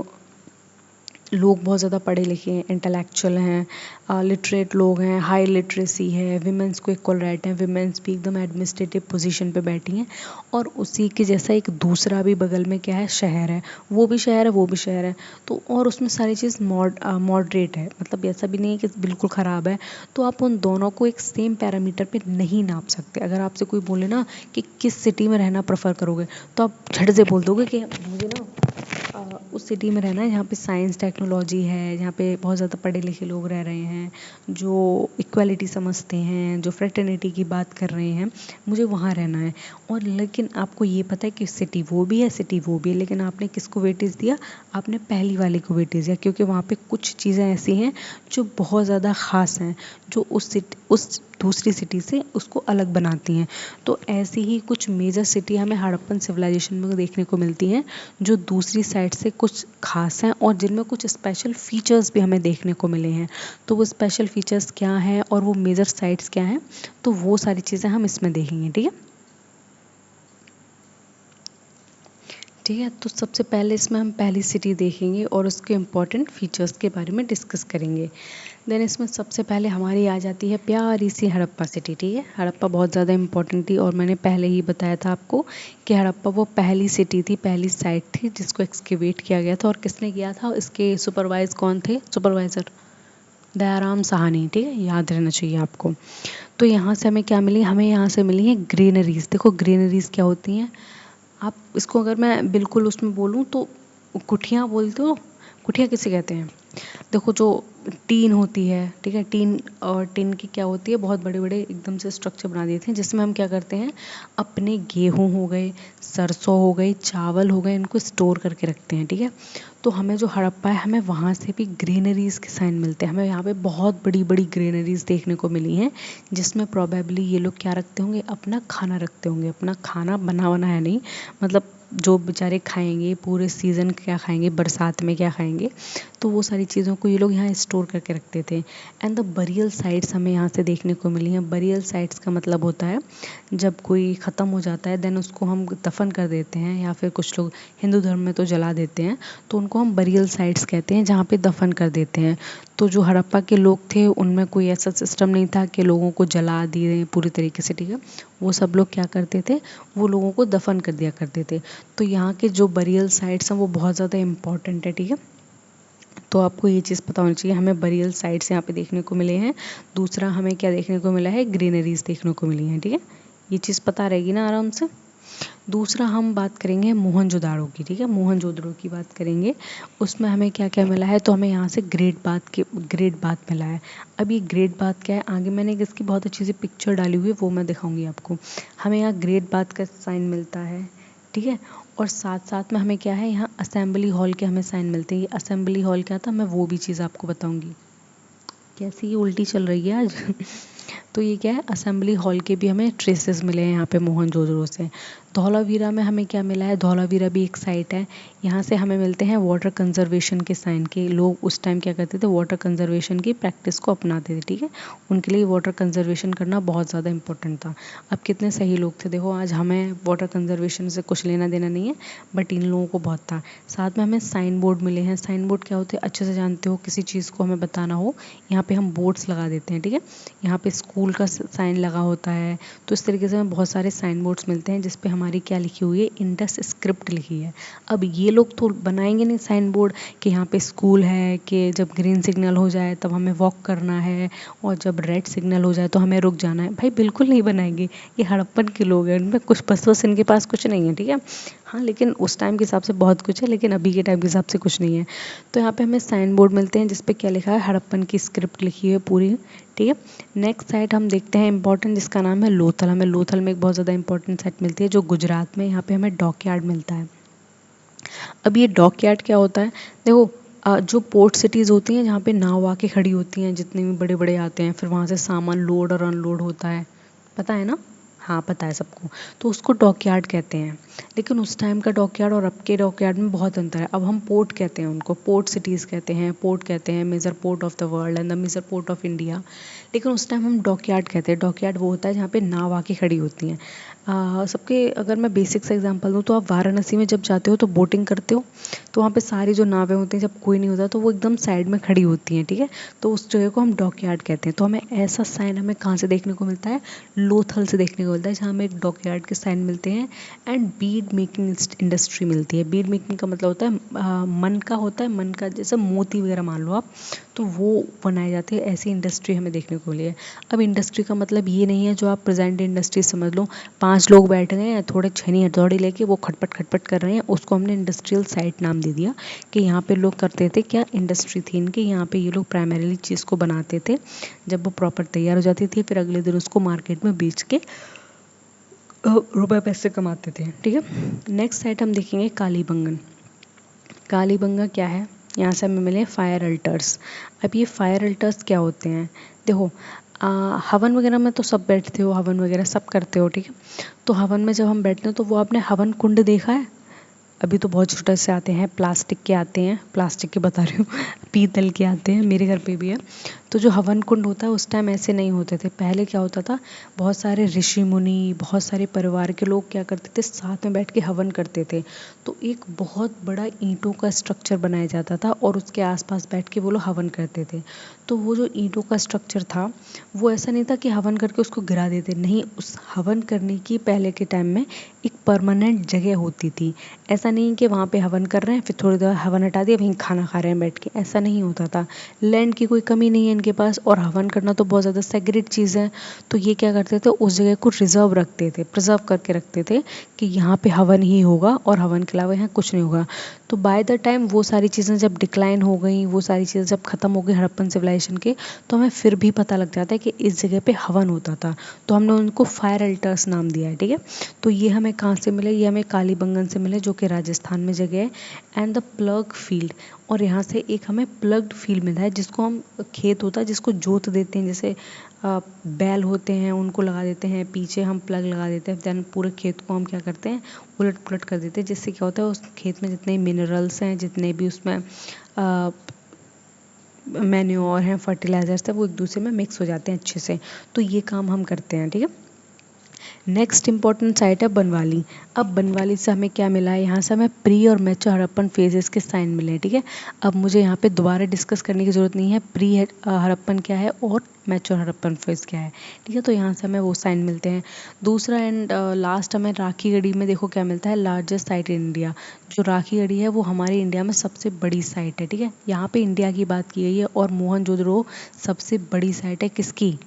लोग बहुत ज़्यादा पढ़े लिखे हैं, इंटेलेक्चुअल हैं, लिटरेट लोग हैं, हाई लिटरेसी है, विमेंस को इक्वल राइट है, विमेंस भी एकदम एडमिनिस्ट्रेटिव पोजीशन पे बैठी हैं। और उसी के जैसा एक दूसरा भी बगल में क्या है, शहर है, वो भी शहर है, वो भी शहर है। तो और उसमें सारी चीज़ मॉडरेट है, मतलब ऐसा भी नहीं है कि बिल्कुल ख़राब है। तो आप उन दोनों को एक सेम पैरामीटर पे नहीं नाप सकते। अगर आपसे कोई बोले ना कि किस सिटी में रहना प्रेफर करोगे, तो आप झट से बोल दोगे कि मुझे ना उस सिटी में रहना है जहाँ पे साइंस टेक्नोलॉजी है, जहाँ पे बहुत ज़्यादा पढ़े लिखे लोग रह रहे हैं, जो इक्वालिटी समझते हैं, जो फ्रेटर्निटी की बात कर रहे हैं, मुझे वहाँ रहना है। और लेकिन आपको ये पता है कि सिटी वो भी है, सिटी वो भी है, लेकिन आपने किसको वेटेज दिया, आपने पहली वाले को वेटेज दिया, क्योंकि वहाँ पे कुछ चीज़ें ऐसी हैं जो बहुत ज़्यादा ख़ास हैं, जो उस दूसरी सिटी से उसको अलग बनाती हैं। तो ऐसी ही कुछ मेजर सिटी हमें हड़प्पन सिविलाइजेशन में देखने को मिलती हैं, जो दूसरी साइड से कुछ खास हैं और जिनमें कुछ स्पेशल फीचर्स भी हमें देखने को मिले हैं। तो वो स्पेशल फीचर्स क्या हैं और वो मेजर साइट्स क्या हैं, तो वो सारी चीज़ें हम इसमें देखेंगे, ठीक है। ठीक है, तो सबसे पहले इसमें हम पहली सिटी देखेंगे और उसके इम्पॉर्टेंट फीचर्स के बारे में डिस्कस करेंगे। देन इसमें सबसे पहले हमारी आ जाती है प्यारी सी हड़प्पा सिटी, ठीक है। हड़प्पा बहुत ज़्यादा इम्पॉर्टेंट थी और मैंने पहले ही बताया था आपको कि हड़प्पा वो पहली सिटी थी, पहली साइट थी जिसको एक्सकेवेट किया गया था। और किसने किया था, इसके सुपरवाइज कौन थे, सुपरवाइज़र दयाराम साहनी, ठीक है, याद रहना चाहिए आपको। तो यहाँ से हमें क्या मिली, हमें यहाँ से मिली है ग्रीनरीज। देखो ग्रीनरीज क्या होती हैं, आप इसको अगर मैं बिल्कुल उसमें बोलूँ तो कुठियाँ बोलते हो, कुठियाँ किसे कहते हैं। देखो जो टीन होती है, ठीक है, टीन, और टीन की क्या होती है, बहुत बड़े बड़े एकदम से स्ट्रक्चर बना देते हैं जिसमें हम क्या करते हैं, अपने गेहूँ हो गए, सरसों हो गई, चावल हो गए, इनको स्टोर करके रखते हैं, ठीक है। तो हमें जो हड़प्पा है, हमें वहाँ से भी ग्रीनरीज के साइन मिलते हैं। हमें यहाँ पे बहुत बड़ी बड़ी ग्रीनरीज देखने को मिली हैं जिसमें प्रोबेबली ये लोग क्या रखते होंगे, अपना खाना रखते होंगे। अपना खाना बना बनाया नहीं, मतलब जो बेचारे खाएंगे पूरे सीज़न, क्या खाएंगे, बरसात में क्या खाएंगे, तो वो सारी चीज़ों को ये लोग यहाँ स्टोर करके रखते थे। एंड द बरियल साइट्स हमें यहाँ से देखने को मिली हैं। बरियल साइट्स का मतलब होता है जब कोई ख़त्म हो जाता है देन उसको हम दफन कर देते हैं, या फिर कुछ लोग हिंदू धर्म में तो जला देते हैं, तो उनको हम बरियल साइट्स कहते हैं जहाँ पे दफन कर देते हैं। तो जो हड़प्पा के लोग थे उनमें कोई ऐसा सिस्टम नहीं था कि लोगों को जला दिए पूरी तरीके से, ठीक है। वो सब लोग क्या करते थे, वो लोगों को दफन कर दिया करते थे। तो यहाँ के जो बरियल साइट्स हैं वो बहुत ज़्यादा इंपॉर्टेंट है, ठीक है। तो आपको ये चीज़ पता होनी चाहिए, हमें बरियल साइट्स यहाँ पे देखने को मिले हैं। दूसरा हमें क्या देखने को मिला है, ग्रीनरीज देखने को मिली हैं, ठीक है। ये चीज़ पता रहेगी ना आराम से। दूसरा हम बात करेंगे मोहनजोदाड़ो की, ठीक है, मोहनजोदड़ो की बात करेंगे। उसमें हमें क्या क्या मिला है, तो हमें यहाँ से ग्रेट बाथ मिला है। अब ये ग्रेट बाथ क्या है, आगे मैंने इसकी बहुत अच्छी सी पिक्चर डाली हुई है, वो मैं दिखाऊंगी आपको। हमें यहाँ ग्रेट बाथ का साइन मिलता है, ठीक है। और साथ साथ में हमें क्या है, यहाँ असेंबली हॉल के हमें साइन मिलते हैं। ये असेंबली हॉल क्या था, मैं वो भी चीज़ आपको बताऊंगी। कैसी ये उल्टी चल रही है आज तो ये क्या है, असेंबली हॉल के भी हमें ट्रेसेस मिले हैं यहाँ पे मोहनजोदड़ो से। धौलावीरा में हमें क्या मिला है, धौलावीरा भी एक साइट है, यहाँ से हमें मिलते हैं वाटर कंजर्वेशन के साइन के। लोग उस टाइम क्या करते थे, वाटर कंजर्वेशन की प्रैक्टिस को अपनाते थे, ठीक है। उनके लिए वाटर कंजर्वेशन करना बहुत ज़्यादा इंपॉर्टेंट था। अब कितने सही लोग थे, देखो आज हमें वाटर कंजर्वेशन से कुछ लेना देना नहीं है, बट इन लोगों को बहुत था। साथ में हमें साइन बोर्ड मिले हैं। साइन बोर्ड क्या होते हैं, अच्छे से जानते हो, किसी चीज़ को हमें बताना हो, यहाँ पे हम बोर्ड्स लगा देते हैं, ठीक है। यहाँ पे स्कूल का साइन लगा होता है, तो इस तरीके से हमें बहुत सारे साइन बोर्ड्स मिलते हैं जिस पे हमारी क्या लिखी हुई है, इंडस स्क्रिप्ट लिखी है। अब ये लोग तो बनाएंगे नहीं साइन बोर्ड कि यहाँ पे स्कूल है, कि जब ग्रीन सिग्नल हो जाए तब हमें वॉक करना है, और जब रेड सिग्नल हो जाए तो हमें रुक जाना है। भाई बिल्कुल नहीं बनाएंगे, ये हड़प्पन के लोग हैं, उनमें कुछ बस इनके पास कुछ नहीं है, ठीक है। हाँ, लेकिन उस टाइम के हिसाब से बहुत कुछ है, लेकिन अभी के टाइम के हिसाब से कुछ नहीं है। तो यहाँ पे हमें साइन बोर्ड मिलते हैं जिस पे क्या लिखा है, हड़प्पन की स्क्रिप्ट लिखी है पूरी, ठीक है। नेक्स्ट साइट हम देखते हैं इंपॉर्टेंट, जिसका नाम है लोथल। हमें लोथल में एक बहुत ज़्यादा इंपॉर्टेंट साइट मिलती है जो गुजरात में, यहाँ पे हमें डॉकयार्ड मिलता है। अब ये डॉकयार्ड क्या होता है, देखो जो पोर्ट सिटीज़ होती हैं जहाँ पे नाव आके खड़ी होती हैं, जितने भी बड़े बड़े आते हैं, फिर वहाँ से सामान लोड और अनलोड होता है, पता है ना। हाँ पता है सबको, तो उसको डॉकयार्ड कहते हैं। लेकिन उस टाइम का डॉकयार्ड और अब के डॉकयार्ड में बहुत अंतर है। अब हम पोर्ट कहते हैं उनको, पोर्ट सिटीज़ कहते हैं, पोर्ट कहते हैं major port of the world and the major port of India. लेकिन उस टाइम हम डॉकयार्ड कहते हैं। डॉकयार्ड वो होता है जहाँ पे नाव आके खड़ी होती हैं। सबके अगर मैं बेसिक सा एग्जांपल दूँ तो आप वाराणसी में जब जाते हो तो बोटिंग करते हो, तो वहाँ पे सारी जो नावें होती हैं, जब कोई नहीं होता तो वो एकदम साइड में खड़ी होती हैं, ठीक है। तो उस जगह को हम डॉकयार्ड कहते हैं। तो हमें ऐसा साइन हमें कहाँ से देखने को मिलता है, लोथल से देखने को मिलता है, जहाँ हमें एक डॉकयार्ड के साइन मिलते हैं। एंड बीड मेकिंग इंडस्ट्री मिलती है। बीड मेकिंग का मतलब होता है मन का, होता है मन का, जैसे मोती वगैरह मान लो आप, तो वो बनाए जाते हैं। ऐसी इंडस्ट्री हमें देखने को मिली है। अब इंडस्ट्री का मतलब ये नहीं है जो आप प्रेजेंट इंडस्ट्री समझ लो, 5 लोग बैठ गए हैं, थोड़े छेनी हथौड़ी लेके वो खटपट खटपट कर रहे हैं, उसको हमने इंडस्ट्रियल साइट नाम दे दिया कि यहाँ पे लोग करते थे क्या, इंडस्ट्री थी इनकी, यहाँ पे ये लोग प्राइमरीली चीज़ को बनाते थे। जब वो प्रॉपर तैयार हो जाती थी फिर अगले दिन उसको मार्केट में बेच के रुपए पैसे कमाते थे, ठीक है। नेक्स्ट साइट हम देखेंगे कालीबंगन। कालीबंगा क्या है, यहाँ से हमें मिले फायर अल्टर्स। अब ये फायर अल्टर्स क्या होते हैं, देखो हवन वगैरह में तो सब बैठते हो, हवन वगैरह सब करते हो, ठीक है। तो हवन में जब हम बैठते हैं तो वो आपने हवन कुंड देखा है, अभी तो बहुत छोटे से आते हैं, प्लास्टिक के आते हैं, प्लास्टिक के बता रही हूँ पीतल के आते हैं, मेरे घर पे भी है। तो जो हवन कुंड होता है उस टाइम ऐसे नहीं होते थे। पहले क्या होता था, बहुत सारे ऋषि मुनि, बहुत सारे परिवार के लोग क्या करते थे, साथ में बैठ के हवन करते थे। तो एक बहुत बड़ा ईंटों का स्ट्रक्चर बनाया जाता था और उसके आसपास बैठ के वो लोग हवन करते थे। तो वो जो ईंटों का स्ट्रक्चर था वो ऐसा नहीं था कि हवन करके उसको गिरा देते, नहीं, उस हवन करने की पहले के टाइम में एक परमानेंट जगह होती थी। ऐसा नहीं कि वहाँ पे हवन कर रहे हैं फिर थोड़ी देर हवन हटा दिया वहीं खाना खा रहे हैं बैठ के, ऐसा नहीं होता था। लैंड की कोई कमी नहीं है इनके पास, और हवन करना तो बहुत ज़्यादा सेग्रेट चीज़ है। तो ये क्या करते थे, उस जगह को रिजर्व रखते थे, प्रिजर्व करके रखते थे कि यहाँ पे हवन ही होगा और हवन के अलावा यहाँ कुछ नहीं होगा। तो बाय द टाइम वो सारी चीज़ें जब डिक्लाइन हो गई, वो सारी चीज़ें जब ख़त्म हो गई हड़प्पन सिविलाइजेशन के, तो हमें फिर भी पता लग जाता है कि इस जगह पे हवन होता था। तो हमने उनको फायर अल्टर्स नाम दिया है, ठीक है। तो ये हमें कहाँ से मिले, ये हमें कालीबंगन से मिले जो कि राजस्थान में जगह है। एंड द प्लग फील्ड, और यहाँ से एक हमें प्लग्ड फील्ड मिला है जिसको हम, खेत होता है जिसको जोत देते हैं, जैसे बैल होते हैं उनको लगा देते हैं, पीछे हम प्लग लगा देते हैं, देन पूरे खेत को हम क्या करते हैं, उलट पुलट कर देते हैं, जिससे क्या होता है उस खेत में जितने मिनरल्स हैं, जितने भी उसमें मैन्योर हैं, फर्टिलाइजर्स हैं, वो एक दूसरे में मिक्स हो जाते हैं अच्छे से। तो ये काम हम करते हैं, ठीक है। नेक्स्ट इंपॉर्टेंट साइट है बनवाली। अब बनवाली से हमें क्या मिला है, यहाँ से हमें प्री और मैच्योर हड़प्पन फेजेस के साइन मिले हैं, ठीक है। अब मुझे यहाँ पे दोबारा डिस्कस करने की ज़रूरत नहीं है प्री हड़प्पन क्या है और मैच्योर हड़प्पन फेज क्या है, ठीक है। तो यहाँ से हमें वो साइन मिलते हैं। दूसरा एंड लास्ट हमें राखी गढ़ी में देखो क्या मिलता है, लार्जेस्ट साइट इन इंडिया। जो राखी गढ़ी है वो हमारे इंडिया में सबसे बड़ी साइट है, ठीक है। यहाँ पे इंडिया की बात की गई है और मोहनजोदड़ो सबसे बड़ी साइट है किसकी,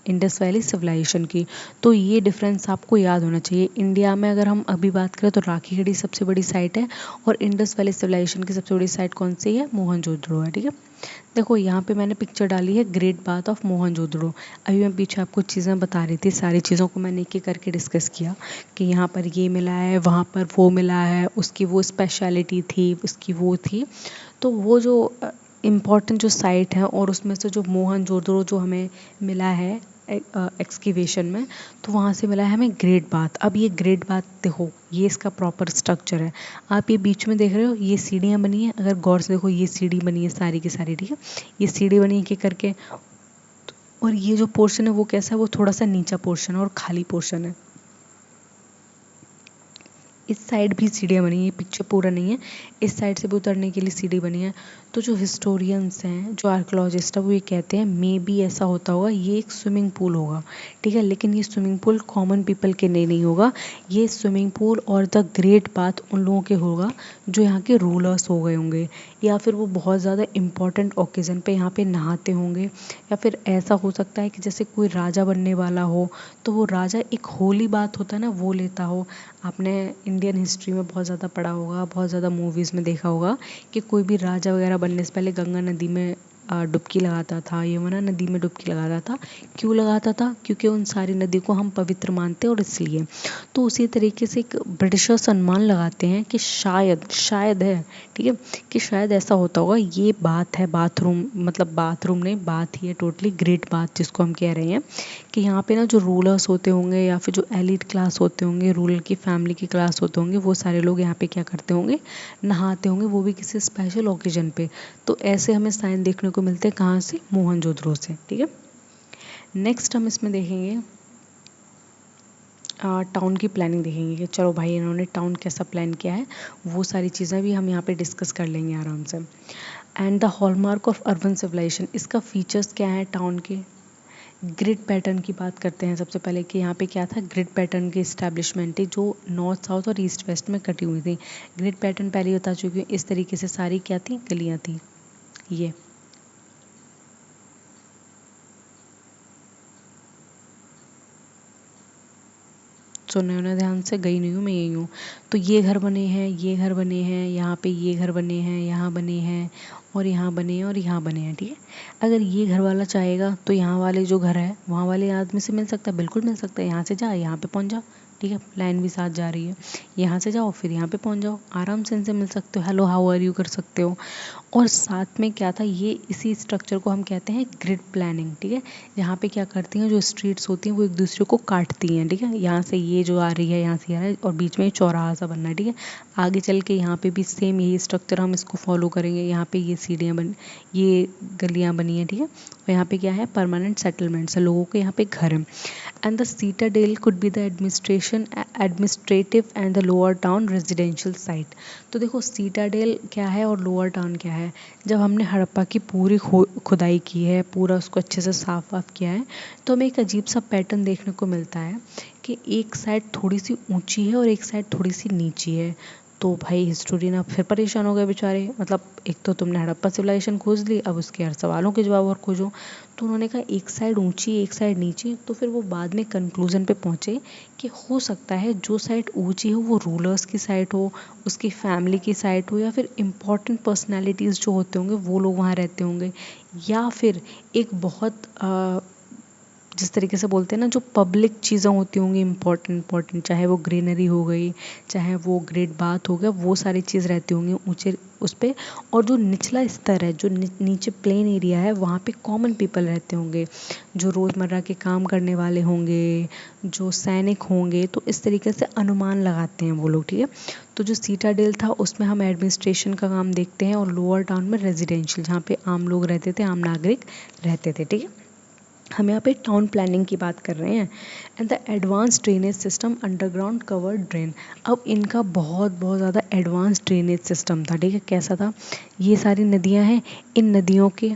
इंडस वैली सिविलाइजेशन की। तो ये डिफरेंस आपको याद होना चाहिए। इंडिया में अगर हम अभी बात करें तो राखी गढ़ी सबसे बड़ी साइट है, और इंडस वैली सिविलाइजेशन की सबसे बड़ी साइट कौन सी है, मोहनजोदड़ो है, ठीक है। देखो यहाँ पे मैंने पिक्चर डाली है ग्रेट बाथ ऑफ मोहनजोदड़ो। अभी मैं पीछे आपको चीज़ें बता रही थी, सारी चीज़ों को मैंने एक एक करके डिस्कस किया कि यहाँ पर ये मिला है, वहाँ पर वो मिला है, उसकी वो स्पेशलिटी थी, उसकी वो थी। तो वो जो इम्पॉर्टेंट जो साइट है और उसमें से जो मोहनजोदड़ो जो हमें मिला है एक्सकेवेशन में, तो वहाँ से मिला है हमें ग्रेट बाथ। अब ये ग्रेट बाथ देखो, ये इसका प्रॉपर स्ट्रक्चर है। आप ये बीच में देख रहे हो, ये सीढ़ियाँ बनी हैं, अगर गौर से देखो ये सीढ़ी बनी है सारी की सारी, ठीक है। ये सीढ़ी बनी है एक करके, और ये जो पोर्शन है वो कैसा है, वो थोड़ा सा नीचा पोर्शन है और खाली पोर्शन है। इस साइड भी सीढ़ियाँ बनी है, पिक्चर पूरा नहीं है, इस साइड से भी उतरने के लिए सीढ़ी बनी है। तो जो हिस्टोरियंस हैं, जो आर्कियोलॉजिस्ट है, वो ये कहते हैं मे बी ऐसा होता होगा, ये एक स्विमिंग पूल होगा, ठीक है। लेकिन ये स्विमिंग पूल कॉमन पीपल के लिए नहीं होगा, ये स्विमिंग पूल और द ग्रेट बाथ उन लोगों के होगा जो यहाँ के रूलर्स हो गए होंगे, या फिर वो बहुत ज़्यादा इम्पॉर्टेंट ओकेज़न पे यहाँ पे नहाते होंगे, या फिर ऐसा हो सकता है कि जैसे कोई राजा बनने वाला हो तो वो राजा एक होली बात होता है ना, वो लेता हो। आपने इंडियन हिस्ट्री में बहुत ज़्यादा पढ़ा होगा, बहुत ज़्यादा मूवीज़ में देखा होगा कि कोई भी राजा वगैरह बनने से पहले गंगा नदी में डुबकी लगाता था, यमुना नदी में डुबकी लगाता था। क्यों लगाता था? क्योंकि उन सारी नदी को हम पवित्र मानते हैं और इसलिए। तो उसी तरीके से एक ब्रिटिशर्स अनुमान लगाते हैं कि शायद है, ठीक है, कि शायद ऐसा होता होगा। ये बात है बाथरूम, मतलब बाथरूम नहीं, बात ही है टोटली, ग्रेट बात जिसको हम कह रहे हैं, कि यहाँ पे ना जो रूलर्स होते होंगे या फिर जो एलिट क्लास होते होंगे, रूलर की फैमिली की क्लास होते होंगे, वो सारे लोग यहाँ पे क्या करते होंगे, नहाते होंगे, वो भी किसी स्पेशल ओकेजन पे। तो ऐसे हमें साइन देखने को मिलते हैं कहाँ से, मोहनजोदड़ो से, ठीक है। नेक्स्ट हम इसमें देखेंगे टाउन की प्लानिंग देखेंगे कि चलो भाई इन्होंने टाउन कैसा प्लान किया है, वो सारी चीज़ें भी हम यहाँ पे डिस्कस कर लेंगे आराम से। And the hallmark of urban civilisation, इसका फीचर्स क्या है टाउन के। ग्रिड पैटर्न की बात करते हैं सबसे पहले कि यहाँ पे क्या था, ग्रिड पैटर्न की इस्टेब्लिशमेंट थी जो नॉर्थ साउथ और ईस्ट वेस्ट में कटी हुई थी। ग्रिड पैटर्न पहले ही बता चुकी हूँ, इस तरीके से सारी क्या थी, गलियाँ थी। ये सुने होने ध्यान से, गई नहीं हूँ मैं, यही हूँ। तो ये घर बने हैं, ये घर बने हैं, यहाँ पे ये घर बने हैं, यहाँ बने हैं, और यहाँ बने हैं, और यहाँ बने हैं, ठीक है। अगर ये घर वाला चाहेगा तो यहाँ वाले जो घर है वहाँ वाले आदमी से मिल सकता है, बिल्कुल मिल सकता है। यहाँ से जा, यहाँ पे पहुँच जा, ठीक है, लाइन भी साथ जा रही है। यहाँ से जाओ फिर यहाँ पे पहुँच जाओ, आराम से इनसे मिल सकते हो, हेलो हाउ आर यू कर सकते हो। और साथ में क्या था, ये इसी स्ट्रक्चर को हम कहते हैं ग्रिड प्लानिंग, ठीक है। यहाँ पे क्या करती हैं, जो स्ट्रीट्स होती हैं वो एक दूसरे को काटती हैं, ठीक है। यहाँ से ये जो आ रही है, यहाँ से आ रहा है, और बीच में चौराहा सा बनना है, ठीक है। आगे चल के यहाँ पे भी सेम यही स्ट्रक्चर हम इसको फॉलो करेंगे। यहाँ पे ये सीढ़ियाँ ये गलियाँ बनी हैं, ठीक है। और यहाँ पे क्या है, परमानेंट सेटलमेंट्स है, लोगों के यहाँ पे घर है। And the citadel could be the administrative and the lower town residential site. तो देखो सीटाडेल क्या है और लोअर टाउन क्या है। जब हमने हड़प्पा की पूरी खुदाई की है, पूरा उसको अच्छे से साफ वाफ किया है, तो हमें एक अजीब सा पैटर्न देखने को मिलता है कि एक साइड थोड़ी सी ऊंची है और एक साइड थोड़ी सी नीची है। तो भाई हिस्टोरियन अब फिर परेशान हो गए बेचारे, मतलब एक तो तुमने हड़प्पा सिविलाइजेशन खोज ली, अब उसके हर सवालों के जवाब और खोजो। तो उन्होंने कहा एक साइड ऊंची एक साइड नीची। तो फिर वो बाद में कंक्लूजन पे पहुँचे कि हो सकता है जो साइड ऊंची हो वो रूलर्स की साइड हो, उसकी फैमिली की साइड हो, या फिर इम्पॉर्टेंट पर्सनैलिटीज़ जो होते होंगे वो लोग वहाँ रहते होंगे, या फिर एक बहुत जिस तरीके से बोलते हैं ना, जो पब्लिक चीज़ें होती होंगी इम्पॉर्टेंट, चाहे वो ग्रीनरी हो गई, चाहे वो ग्रेट बाथ हो गया, वो सारी चीज़ रहती होंगी ऊंचे उस पर। और जो निचला स्तर है, जो नीचे प्लेन एरिया है, वहाँ पे कॉमन पीपल रहते होंगे, जो रोज़मर्रा के काम करने वाले होंगे, जो सैनिक होंगे। तो इस तरीके से अनुमान लगाते हैं वो लोग, ठीक है। तो जो सीटाडेल था उसमें हम एडमिनिस्ट्रेशन का काम देखते हैं, और लोअर टाउन में रेजिडेंशियल, जहाँ पे आम लोग रहते थे, आम नागरिक रहते थे, ठीक है। हम यहाँ पे टाउन प्लानिंग की बात कर रहे हैं। And the advance drainage system, underground covered drain. अब इनका बहुत बहुत ज़्यादा एडवांस ड्रेनेज सिस्टम था, ठीक है। कैसा था, ये सारी नदियाँ हैं, इन नदियों के,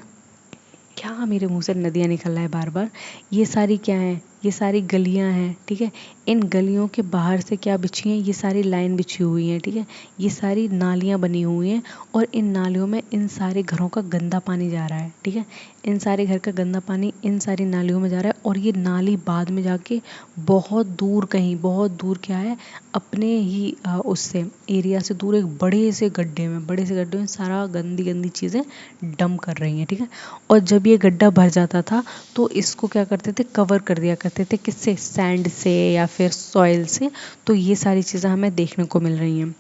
क्या मेरे मुंह से नदियाँ निकल रहा है बार बार, ये सारी क्या हैं, ये सारी गलियां हैं, ठीक है। इन गलियों के बाहर से क्या बिछी हैं, ये सारी लाइन बिछी हुई हैं, ठीक है। ये सारी नालियां बनी हुई हैं, और इन नालियों में इन सारे घरों का गंदा पानी जा रहा है, ठीक है। इन सारे घर का गंदा पानी इन सारी नालियों में जा रहा है, और ये नाली बाद में जाके बहुत दूर, कहीं बहुत दूर क्या है, अपने ही उससे एरिया से दूर एक बड़े से गड्ढे में सारा गंदी गंदी चीज़ें डंप कर रही हैं, ठीक है। और जब ये गड्ढा भर जाता था तो इसको क्या करते थे, कवर कर दिया करते थे, किससे, सैंड से या फिर सॉइल से। तो ये सारी चीज़ें हमें देखने को मिल रही हैं।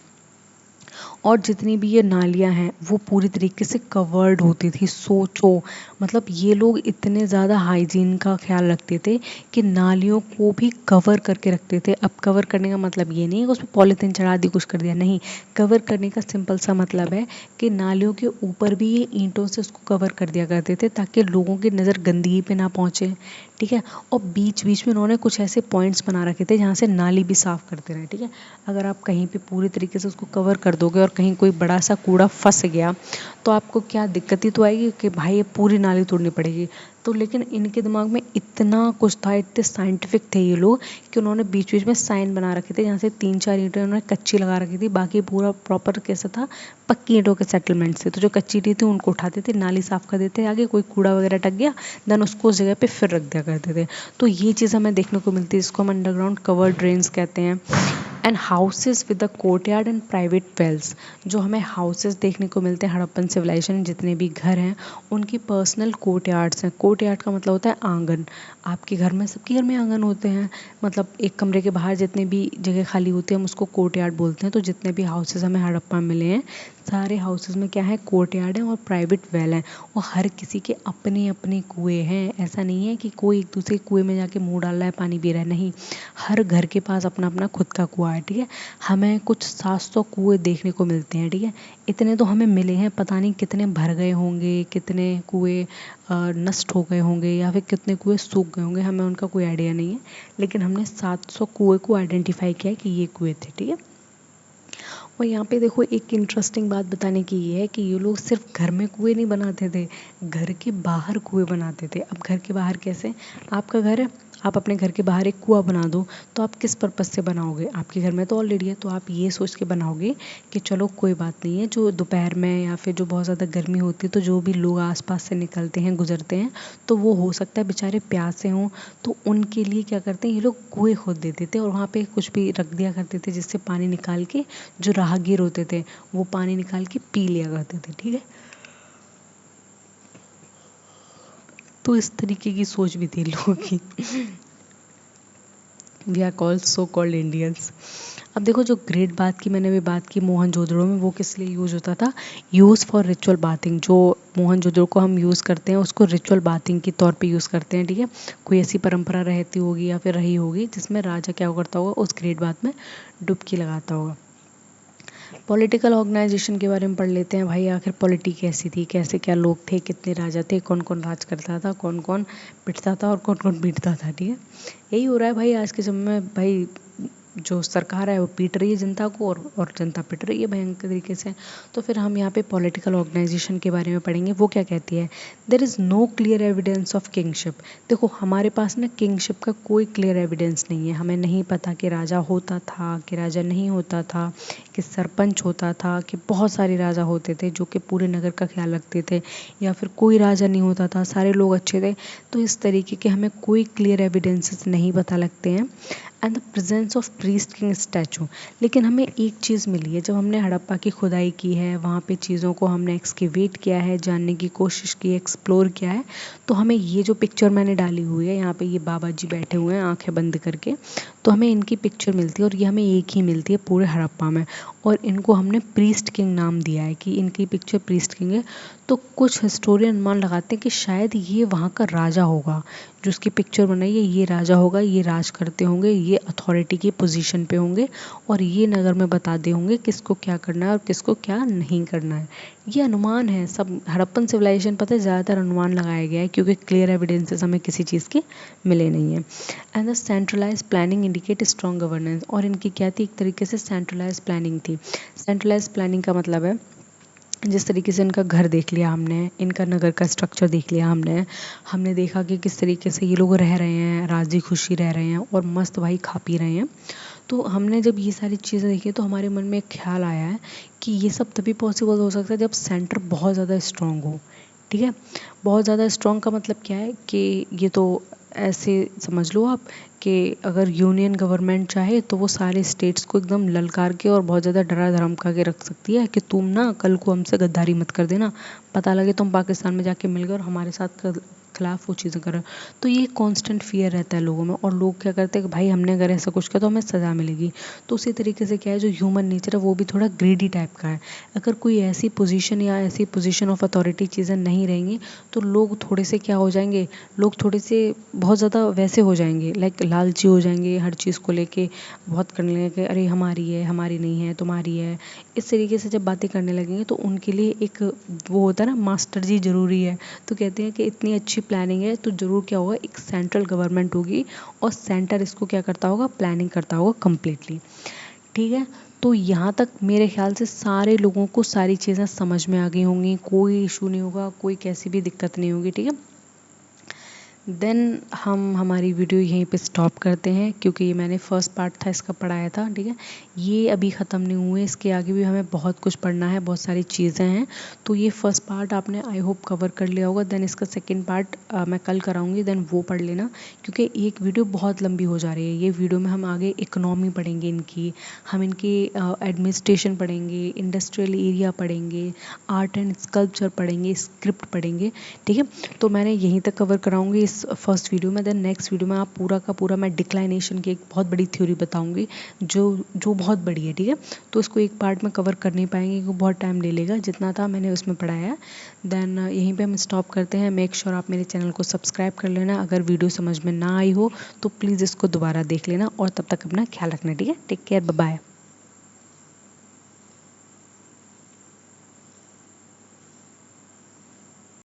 और जितनी भी ये नालियाँ हैं वो पूरी तरीके से कवर्ड होती थी। सोचो, मतलब ये लोग इतने ज़्यादा हाइजीन का ख्याल रखते थे कि नालियों को भी कवर करके रखते थे। अब कवर करने का मतलब ये नहीं है कि उसमें पॉलीथीन चढ़ा दी, कुछ कर दिया, नहीं। कवर करने का सिंपल सा मतलब है कि नालियों के ऊपर भी ये ईंटों से उसको कवर कर दिया करते थे ताकि लोगों की नज़र गंदगी पे ना पहुँचे, ठीक है। और बीच बीच में उन्होंने कुछ ऐसे पॉइंट्स बना रखे थे जहाँ से नाली भी साफ़ करते रहे, ठीक है। अगर आप कहीं पे पूरी तरीके से उसको कवर कर दोगे और कहीं कोई बड़ा सा कूड़ा फंस गया तो आपको क्या दिक्कत ही तो आएगी कि भाई ये पूरी नाली तोड़नी पड़ेगी। तो लेकिन इनके दिमाग में इतना कुछ था, इतने साइंटिफिक थे ये लोग कि उन्होंने बीच बीच में साइन बना रखे थे जहाँ से 3-4 ईंटें उन्होंने कच्ची लगा रखी थी, बाकी पूरा प्रॉपर कैसा था, पक्की ईंटों के सेटलमेंट से। तो जो कच्ची ईंटें थी उनको उठाते थे, नाली साफ़ कर देते, आगे कोई कूड़ा वगैरह टक गया देन उसको उस जगह पे फिर रख दिया करते थे। तो ये चीज़ हमें देखने को मिलती है, इसको हम अंडरग्राउंड कवर ड्रेन्स कहते हैं। And houses with the courtyard and private wells, जो हमें हाउसेज देखने को मिलते हैं हड़प्पन सिविलाइजेशन, जितने भी घर हैं उनकी पर्सनल कोर्टयार्ड्स हैं। कोर्टयार्ड का मतलब होता है आंगन। आपके घर में, सबके घर में आंगन होते हैं, मतलब एक कमरे के बाहर जितने भी जगह खाली होती है हम उसको कोर्टयार्ड बोलते हैं। तो जितने भी हाउसेज हमें हड़प्पा मिले हैं सारे हाउसेज में क्या है, कोर्टयार्ड है और प्राइवेट वेल है। और हर किसी के अपने अपने कुएँ हैं, ऐसा नहीं है कि कोई एक दूसरे कुएँ में जाके मुँह डाल रहा है, पानी पी रहा है, नहीं। हर घर के पास अपना अपना खुद का कुआँ है, ठीक है। हमें कुछ 700 कुएँ देखने को मिलते हैं, ठीक है। इतने तो हमें मिले हैं, पता नहीं कितने भर गए होंगे, कितने कुएँ नष्ट हो गए होंगे या फिर कितने कुएँ सूख गए होंगे, हमें उनका कोई आइडिया नहीं है। लेकिन हमने 700 कुएँ को आइडेंटिफाई किया है कि ये कुएँ थे, ठीक है। और यहाँ पे देखो एक इंटरेस्टिंग बात बताने की ये है कि ये लोग सिर्फ घर में कुएं नहीं बनाते थे, घर के बाहर कुएं बनाते थे। अब घर के बाहर कैसे, आपका घर है, आप अपने घर के बाहर एक कुआं बना दो तो आप किस पर्पज़ से बनाओगे, आपके घर में तो ऑलरेडी है, तो आप ये सोच के बनाओगे कि चलो कोई बात नहीं है, जो दोपहर में या फिर जो बहुत ज़्यादा गर्मी होती है तो जो भी लोग आसपास से निकलते हैं गुजरते हैं तो वो हो सकता है बेचारे प्यासे हों, तो उनके लिए क्या करते हैं ये लोग कुएं खोद देते थे और वहाँ पे कुछ भी रख दिया करते थे जिससे पानी निकाल के जो राहगीर होते थे वो पानी निकाल के पी लिया करते थे, ठीक है। तो इस तरीके की सोच भी थी लोगों की। We are called so called Indians. अब देखो जो ग्रेट बात की मैंने अभी बात की मोहनजोदड़ो में, वो किस लिए यूज़ होता था, यूज़ फॉर रिचुअल बाथिंग। जो मोहनजोदड़ो को हम यूज़ करते हैं उसको रिचुअल बाथिंग के तौर पे यूज़ करते हैं, ठीक है। कोई ऐसी परंपरा रहती होगी या फिर रही होगी जिसमें राजा क्या करता होगा, उस ग्रेट बात में डुबकी लगाता होगा। पॉलिटिकल ऑर्गेनाइजेशन के बारे में पढ़ लेते हैं भाई, आखिर पॉलिटी कैसी थी, कैसे क्या लोग थे, कितने राजा थे, कौन कौन राज करता था, कौन कौन पिटता था और कौन कौन पीटता था, ठीक है। यही हो रहा है भाई आज के समय में, भाई जो सरकार है वो पीट रही है जनता को और जनता पिट रही है भयंकर तरीके से। तो फिर हम यहाँ पे पॉलिटिकल ऑर्गेनाइजेशन के बारे में पढ़ेंगे, वो क्या कहती है, there is no clear evidence of kingship. देखो हमारे पास ना किंगशिप का कोई क्लियर एविडेंस नहीं है, हमें नहीं पता कि राजा होता था कि राजा नहीं होता था, कि सरपंच होता था, कि बहुत सारे राजा होते थे जो कि पूरे नगर का ख्याल रखते थे, या फिर कोई राजा नहीं होता था, सारे लोग अच्छे थे। तो इस तरीके के हमें कोई क्लियर एविडेंसेस नहीं पता लगते हैं। And the presence of priest king statue, लेकिन हमें एक चीज़ मिली है, जब हमने हड़प्पा की खुदाई की है, वहाँ पे चीज़ों को हमने एक्सकेवेट किया है, जानने की कोशिश की, एक्सप्लोर किया है, तो हमें ये जो पिक्चर मैंने डाली हुई है यहाँ पे, ये बाबा जी बैठे हुए हैं आंखें बंद करके, तो हमें इनकी पिक्चर मिलती है और ये हमें एक ही मिलती है पूरे हड़प्पा में, और इनको हमने प्रीस्ट किंग नाम दिया है कि इनकी पिक्चर प्रीस्ट किंग है। तो कुछ हिस्टोरियन अनुमान लगाते हैं कि शायद ये वहाँ का राजा होगा, जो उसकी पिक्चर बनाई है ये राजा होगा, ये राज करते होंगे, ये अथॉरिटी की पोजीशन पे होंगे और ये नगर में बता दे होंगे किसको क्या करना है और किसको क्या नहीं करना है। ये अनुमान है सब, हड़प्पन सिविलाइजेशन पता है ज़्यादातर अनुमान लगाया गया है क्योंकि क्लियर एविडेंसेस हमें किसी चीज़ के मिले नहीं है। And the centralise planning indicate strong governance, और इनकी क्या थी, एक तरीके से सेंट्रलाइज प्लानिंग थी। सेंट्रलाइज प्लानिंग का मतलब है जिस तरीके से इनका घर देख लिया हमने, इनका नगर का स्ट्रक्चर देख लिया हमने देखा कि किस तरीके से ये लोग रह रहे हैं, राजी खुशी रह रहे हैं और मस्त भाई खा पी रहे हैं। तो हमने जब ये सारी चीज़ें देखी तो हमारे मन में एक ख्याल आया है कि ये सब तभी पॉसिबल हो सकता है जब सेंटर बहुत ज़्यादा स्ट्रॉन्ग हो, ठीक है। बहुत ज़्यादा स्ट्रॉन्ग का मतलब क्या है कि ये तो ऐसे समझ लो आप कि अगर यूनियन गवर्नमेंट चाहे तो वो सारे स्टेट्स को एकदम ललकार के और बहुत ज़्यादा डरा धमका के रख सकती है कि तुम ना कल को हमसे गद्दारी मत कर देना, पता लगे तुम पाकिस्तान में जाके मिल गए और हमारे साथ खिलाफ वो चीज़ें कर रहे हो। तो ये कॉन्स्टेंट फियर रहता है लोगों में, और लोग क्या करते हैं कि भाई हमने अगर ऐसा कुछ किया तो हमें सज़ा मिलेगी। तो उसी तरीके से क्या है, जो ह्यूमन नेचर है वो भी थोड़ा ग्रीडी टाइप का है। अगर कोई ऐसी पोजीशन या ऐसी पोजीशन ऑफ अथॉरिटी चीज़ें नहीं रहेंगी तो लोग थोड़े से क्या हो जाएंगे, लोग थोड़े से बहुत ज़्यादा वैसे हो जाएंगे, लाइक लालची हो जाएंगे हर चीज़ को लेके, बहुत करने लगेंगे, अरे हमारी है, हमारी नहीं है, तुम्हारी है। इस तरीके से जब बातें करने लगेंगे तो उनके लिए एक वो होता है ना, मास्टर जी ज़रूरी है। तो कहते हैं कि इतनी अच्छी प्लानिंग है तो ज़रूर क्या होगा, एक सेंट्रल गवर्नमेंट होगी और सेंटर इसको क्या करता होगा, प्लानिंग करता होगा कम्प्लीटली। ठीक है, तो यहाँ तक मेरे ख्याल से सारे लोगों को सारी चीज़ें समझ में आ गई होंगी, कोई इशू नहीं होगा, कोई कैसी भी दिक्कत नहीं होगी। ठीक है, देन हम हमारी वीडियो यहीं पे स्टॉप करते हैं, क्योंकि ये मैंने फर्स्ट पार्ट था इसका पढ़ाया था। ठीक है, ये अभी ख़त्म नहीं हुए, इसके आगे भी हमें बहुत कुछ पढ़ना है, बहुत सारी चीज़ें हैं। तो ये फर्स्ट पार्ट आपने आई होप कवर कर लिया होगा। देन इसका सेकंड पार्ट मैं कल कराऊंगी, देन वो पढ़ लेना, क्योंकि एक वीडियो बहुत लंबी हो जा रही है। ये वीडियो में हम आगे इकोनॉमी पढ़ेंगे इनकी, हम इनकी एडमिनिस्ट्रेशन पढ़ेंगे, इंडस्ट्रियल एरिया पढ़ेंगे, आर्ट एंड स्कल्पचर पढ़ेंगे, स्क्रिप्ट पढ़ेंगे। ठीक है, तो मैंने यहीं तक कवर कराऊंगी इस फर्स्ट वीडियो में। देन नेक्स्ट वीडियो में आप पूरा का पूरा मैं डिक्लाइनेशन की एक बहुत बड़ी थ्योरी बताऊंगी, जो जो बहुत बड़ी है। ठीक है, तो इसको एक पार्ट में कवर कर नहीं पाएंगे क्योंकि बहुत टाइम ले लेगा, जितना था मैंने उसमें पढ़ाया है। देन यहीं पे हम स्टॉप करते हैं। मेक श्योर आप मेरे चैनल को सब्सक्राइब कर लेना। अगर वीडियो समझ में ना आई हो तो प्लीज़ इसको दोबारा देख लेना, और तब तक अपना ख्याल रखना। ठीक है, टेक केयर, बाय बाय।